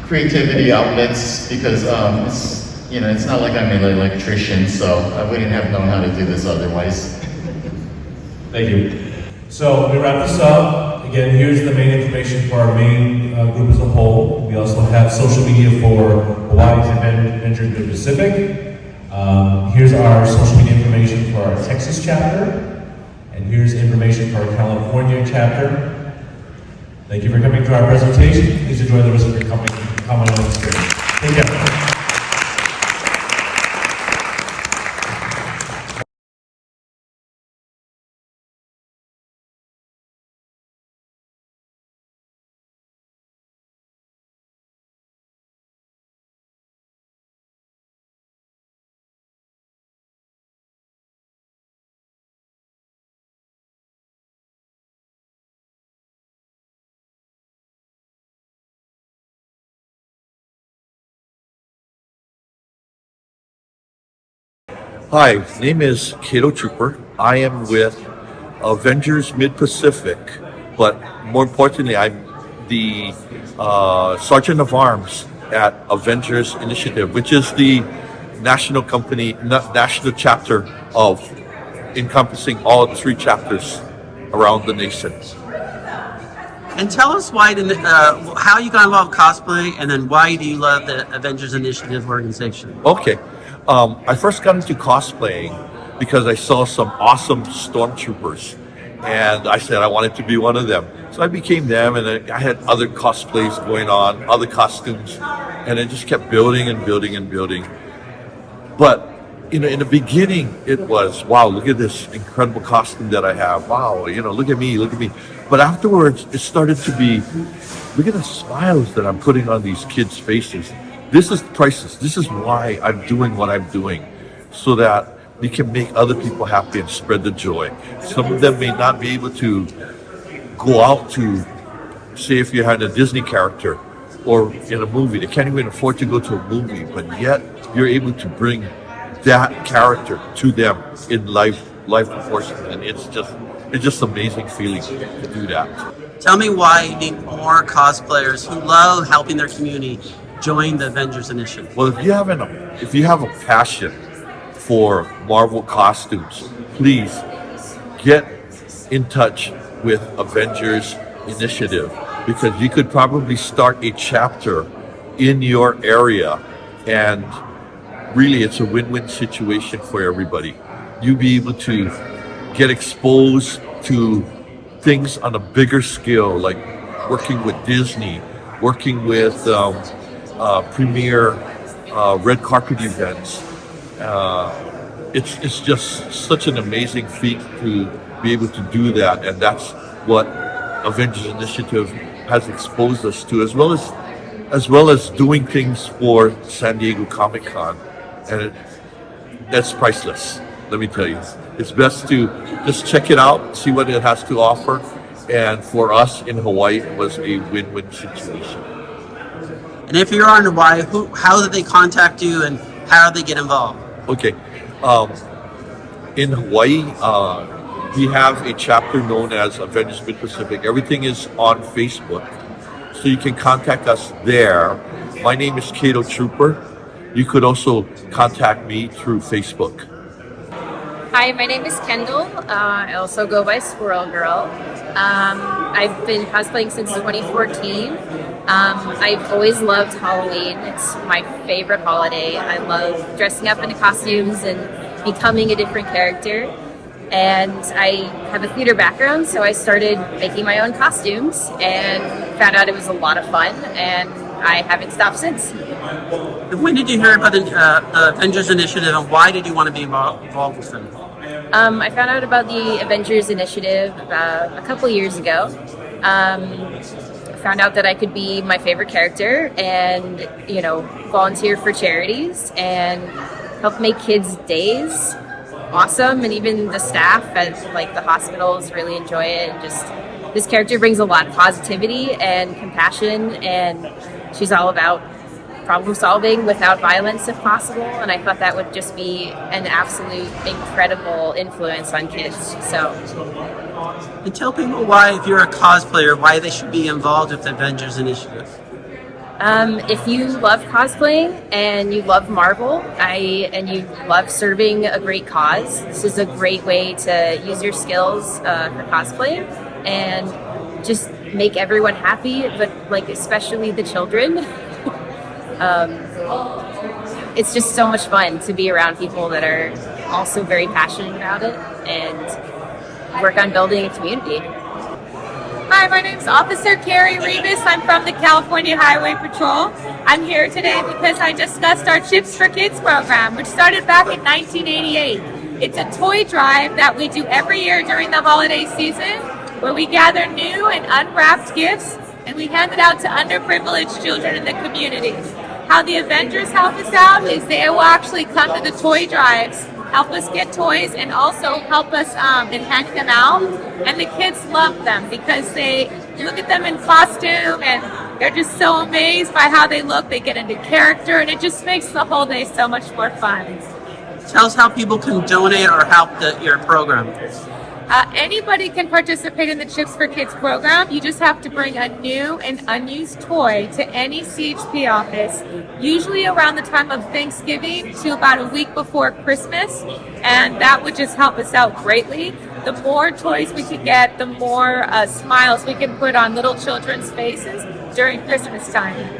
creativity outlets, because it's, you know, it's not like I'm an electrician, so I wouldn't have known how to do this otherwise. Thank you. So we wrap this up. Again, here's the main information for our main group as a whole. We also have social media for Hawaii's Avengers Mid-Pacific. Here's our social media information for our Texas chapter. And here's information for our California chapter. Thank you for coming to our presentation. Please enjoy the rest of your common experience. Take care. Hi, name is Kato Trooper. I am with Avengers Mid-Pacific, but more importantly, I'm the Sergeant of Arms at Avengers Initiative, which is the national chapter of encompassing all 3 chapters around the nation. And tell us why, how you got involved with cosplay, and then why do you love the Avengers Initiative organization? Okay. I first got into cosplaying because I saw some awesome stormtroopers, and I said I wanted to be one of them. So I became them, and I had other cosplays going on, other costumes, and it just kept building and building and building. But you know, in the beginning, it was, wow, look at this incredible costume that I have. Wow, you know, look at me, look at me. But afterwards, it started to be, look at the smiles that I'm putting on these kids' faces. This is priceless. This is why I'm doing what I'm doing, so that we can make other people happy and spread the joy. Some of them may not be able to go out to, say if you had a Disney character or in a movie, they can't even afford to go to a movie, but yet you're able to bring that character to them in life proportion, and it's just amazing feeling to do that. Tell me why you need more cosplayers who love helping their community join the Avengers Initiative. Well, if you have a passion for Marvel costumes, please get in touch with Avengers Initiative, because you could probably start a chapter in your area, and really it's a win-win situation for everybody. You'll be able to get exposed to things on a bigger scale, like working with Disney, working with premier red carpet events. It's just such an amazing feat to be able to do that, and that's what Avengers Initiative has exposed us to, as well as doing things for San Diego Comic-Con, and that's priceless. Let me tell you, it's best to just check it out, see what it has to offer, and for us in Hawaii, it was a win-win situation. And if you're on Hawaii, how do they contact you, and how do they get involved? Okay, in Hawaii, we have a chapter known as Avengers Mid-Pacific. Everything is on Facebook, so you can contact us there. My name is Kato Trooper. You could also contact me through Facebook. Hi, my name is Kendell. I also go by Squirrel Girl. I've been cosplaying since 2014. I've always loved Halloween. It's my favorite holiday. I love dressing up in costumes and becoming a different character. And I have a theater background, so I started making my own costumes and found out it was a lot of fun, and I haven't stopped since. When did you hear about the Avengers Initiative, and why did you want to be involved with them? I found out about the Avengers Initiative about a couple years ago. I found out that I could be my favorite character and, you know, volunteer for charities and help make kids' days awesome, and even the staff at like the hospitals really enjoy it. And just this character brings a lot of positivity and compassion, and she's all about problem solving without violence if possible. And I thought that would just be an absolute incredible influence on kids. So. And tell people why, if you're a cosplayer, why they should be involved with the Avengers Initiative. If you love cosplaying and you love Marvel, and you love serving a great cause, this is a great way to use your skills for cosplay and just make everyone happy, but like especially the children. It's just so much fun to be around people that are also very passionate about it and work on building a community. Hi, my name's Officer Kerri Rivas. I'm from the California Highway Patrol. I'm here today because I discussed our Chips for Kids program, which started back in 1988. It's a toy drive that we do every year during the holiday season, where we gather new and unwrapped gifts and we hand it out to underprivileged children in the community. How the Avengers help us out is they will actually come to the toy drives, help us get toys, and also help us in handing them out. And the kids love them because they look at them in costume and they're just so amazed by how they look. They get into character, and it just makes the whole day so much more fun. Tell us how people can donate or help your program. Anybody can participate in the Chips for Kids program. You just have to bring a new and unused toy to any CHP office, usually around the time of Thanksgiving to about a week before Christmas, and that would just help us out greatly. The more toys we can get, the more smiles we can put on little children's faces during Christmas time.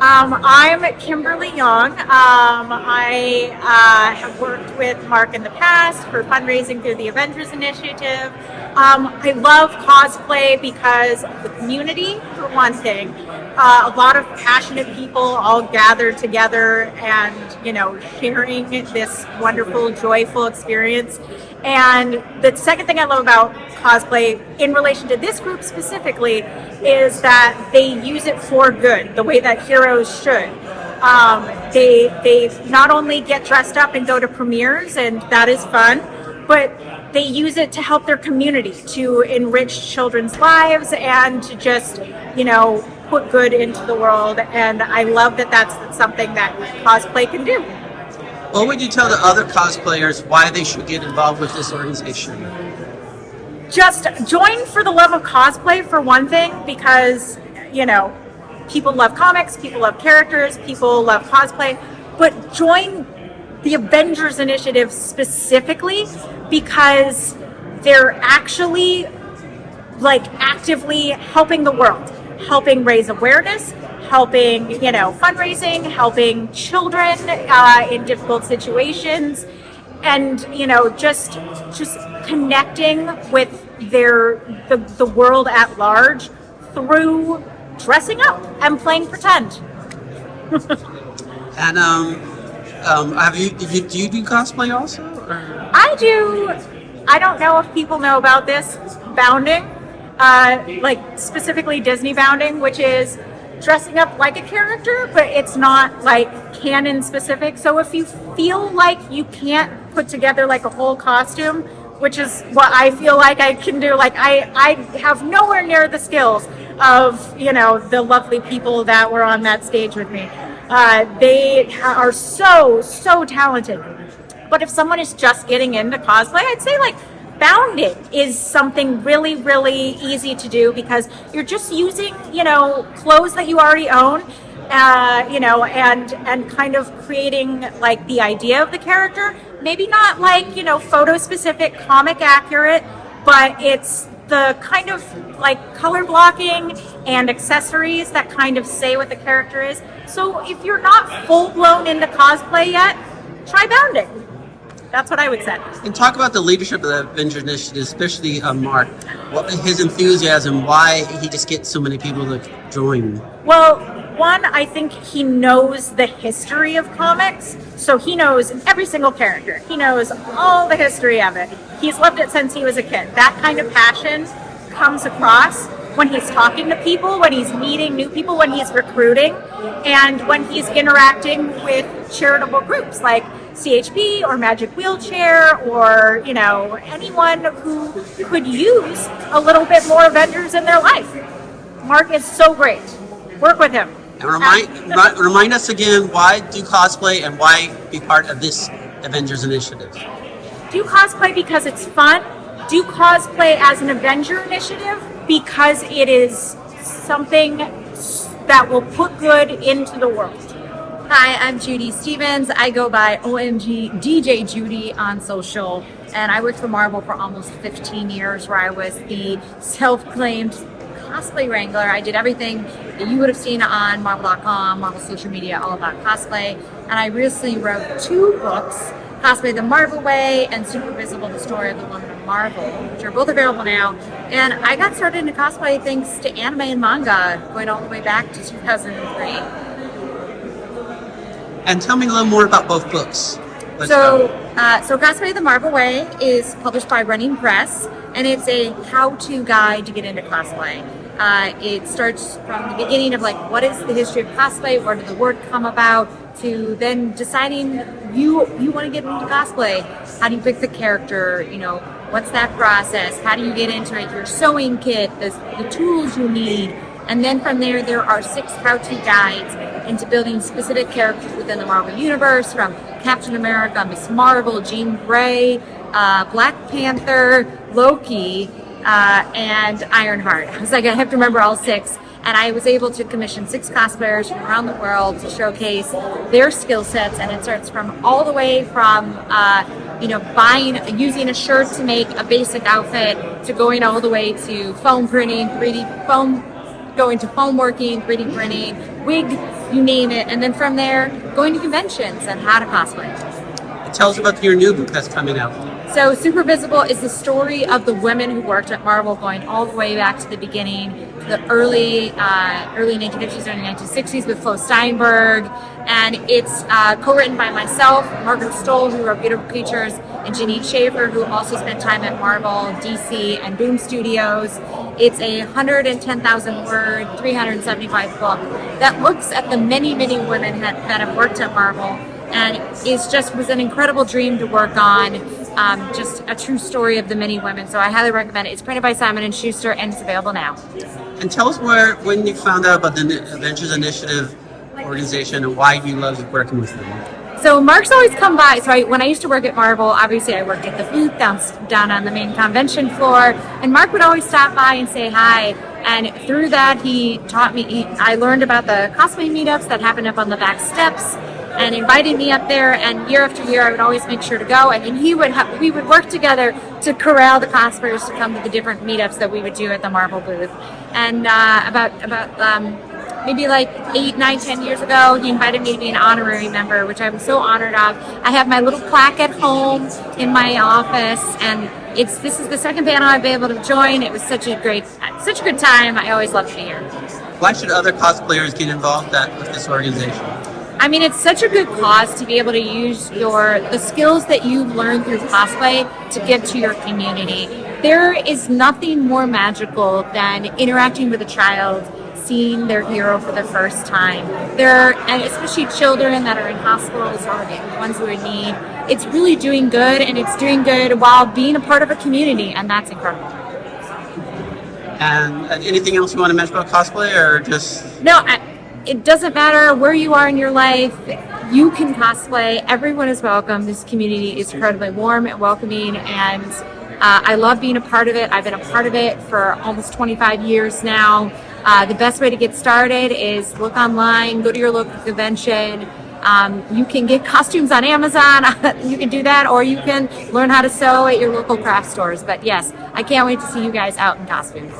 I'm Kimberly Yong. I have worked with Mark in the past for fundraising through the Avengers Initiative. I love cosplay because of the community, for one thing. A lot of passionate people all gathered together and, sharing this wonderful, joyful experience. And the second thing I love about cosplay in relation to this group specifically is that they use it for good, the way that heroes should. They not only get dressed up and go to premieres, and that is fun, but they use it to help their community, to enrich children's lives, and to just, put good into the world. And I love that that's something that cosplay can do. What would you tell the other cosplayers why they should get involved with this organization? Just join for the love of cosplay, for one thing, because, people love comics, people love characters, people love cosplay, but join the Avengers Initiative specifically because they're actually, actively helping the world, helping raise awareness, helping, fundraising, helping children in difficult situations, and, just connecting with the world at large through dressing up and playing pretend. And do you do cosplay also? Or? I do. I don't know if people know about this, bounding, specifically Disney bounding, which is dressing up like a character, but it's not canon specific. So if you feel like you can't put together a whole costume, which is what I feel like I can do, I have nowhere near the skills of, the lovely people that were on that stage with me. They are so talented. But if someone is just getting into cosplay, I'd say bounding is something really, really easy to do because you're just using, clothes that you already own, and kind of creating the idea of the character. Maybe not photo specific, comic accurate, but it's the kind of color blocking and accessories that kind of say what the character is. So if you're not full blown into cosplay yet, try bounding. That's what I would say. And talk about the leadership of the Avengers Initiative, especially Mark. His enthusiasm, why he just gets so many people to join. Well, one, I think he knows the history of comics, so he knows every single character. He knows all the history of it. He's loved it since he was a kid. That kind of passion comes across when he's talking to people, when he's meeting new people, when he's recruiting, and when he's interacting with charitable groups like CHP or Magic Wheelchair or, anyone who could use a little bit more Avengers in their life. Mark is so great. Work with him. And remind us again, why do cosplay and why be part of this Avengers Initiative? Do cosplay because it's fun. Do cosplay as an Avenger Initiative because it is something that will put good into the world. Hi, I'm Judy Stephens. I go by OMG DJ Judy on social, and I worked for Marvel for almost 15 years, where I was the self-claimed cosplay wrangler. I did everything that you would have seen on Marvel.com, Marvel social media, all about cosplay. And I recently wrote 2 books, Cosplay the Marvel Way and Super Visible, the Story of the Woman of Marvel, which are both available now. And I got started into cosplay thanks to anime and manga, going all the way back to 2003. And tell me a little more about both books. So Cosplay the Marvel Way is published by Running Press, and it's a how-to guide to get into cosplay. It starts from the beginning of like, what is the history of cosplay, where did the word come about, to then deciding you want to get into cosplay. How do you pick the character, what's that process, how do you get into it, your sewing kit, the tools you need. And then from there are 6 how-to guides into building specific characters within the Marvel Universe, from Captain America, Miss Marvel, Jean Grey, Black Panther, Loki, and Ironheart. I was like, I have to remember all 6. And I was able to commission 6 cosplayers from around the world to showcase their skill sets. And it starts from all the way from, using a shirt to make a basic outfit, to going all the way to foam printing, going to foam working, 3D printing, wig, you name it. And then from there, going to conventions and how to cosplay. Tell us about your new book that's coming out. So Super Visible is the story of the women who worked at Marvel, going all the way back to the beginning, to the early 1950s, early 1960s with Flo Steinberg. And it's co-written by myself, Margaret Stoll, who wrote Beautiful Creatures, and Janine Schaefer, who also spent time at Marvel, DC, and Boom Studios. It's a 110,000-word, 375 book that looks at the many, many women that have worked at Marvel. And it was an incredible dream to work on, just a true story of the many women. So I highly recommend it. It's printed by Simon & Schuster, and it's available now. And tell us when you found out about the Avengers Initiative organization and why you love working with them. So Mark's always come by. So when I used to work at Marvel, obviously I worked at the booth down on the main convention floor, and Mark would always stop by and say hi. And through that, he taught me. I learned about the cosplay meetups that happened up on the back steps, and invited me up there. And year after year, I would always make sure to go. And we would work together to corral the cosplayers to come to the different meetups that we would do at the Marvel booth. And maybe like 8, 9, 10 years ago, he invited me to be an honorary member, which I'm so honored of. I have my little plaque at home in my office, and this is the second panel I've been able to join. It was such a good time. I always love to be here. Why should other cosplayers get involved with this organization? I mean, it's such a good cause to be able to use the skills that you've learned through cosplay to give to your community. There is nothing more magical than interacting with a child, seeing their hero for the first time. And especially children that are in hospitals or the ones who are in need. It's really doing good, and it's doing good while being a part of a community, and that's incredible. And anything else you want to mention about cosplay, or just? No, it doesn't matter where you are in your life. You can cosplay. Everyone is welcome. This community is incredibly warm and welcoming, and I love being a part of it. I've been a part of it for almost 25 years now. The best way to get started is look online, go to your local convention. You can get costumes on Amazon. You can do that, or you can learn how to sew at your local craft stores. But yes, I can't wait to see you guys out in costumes.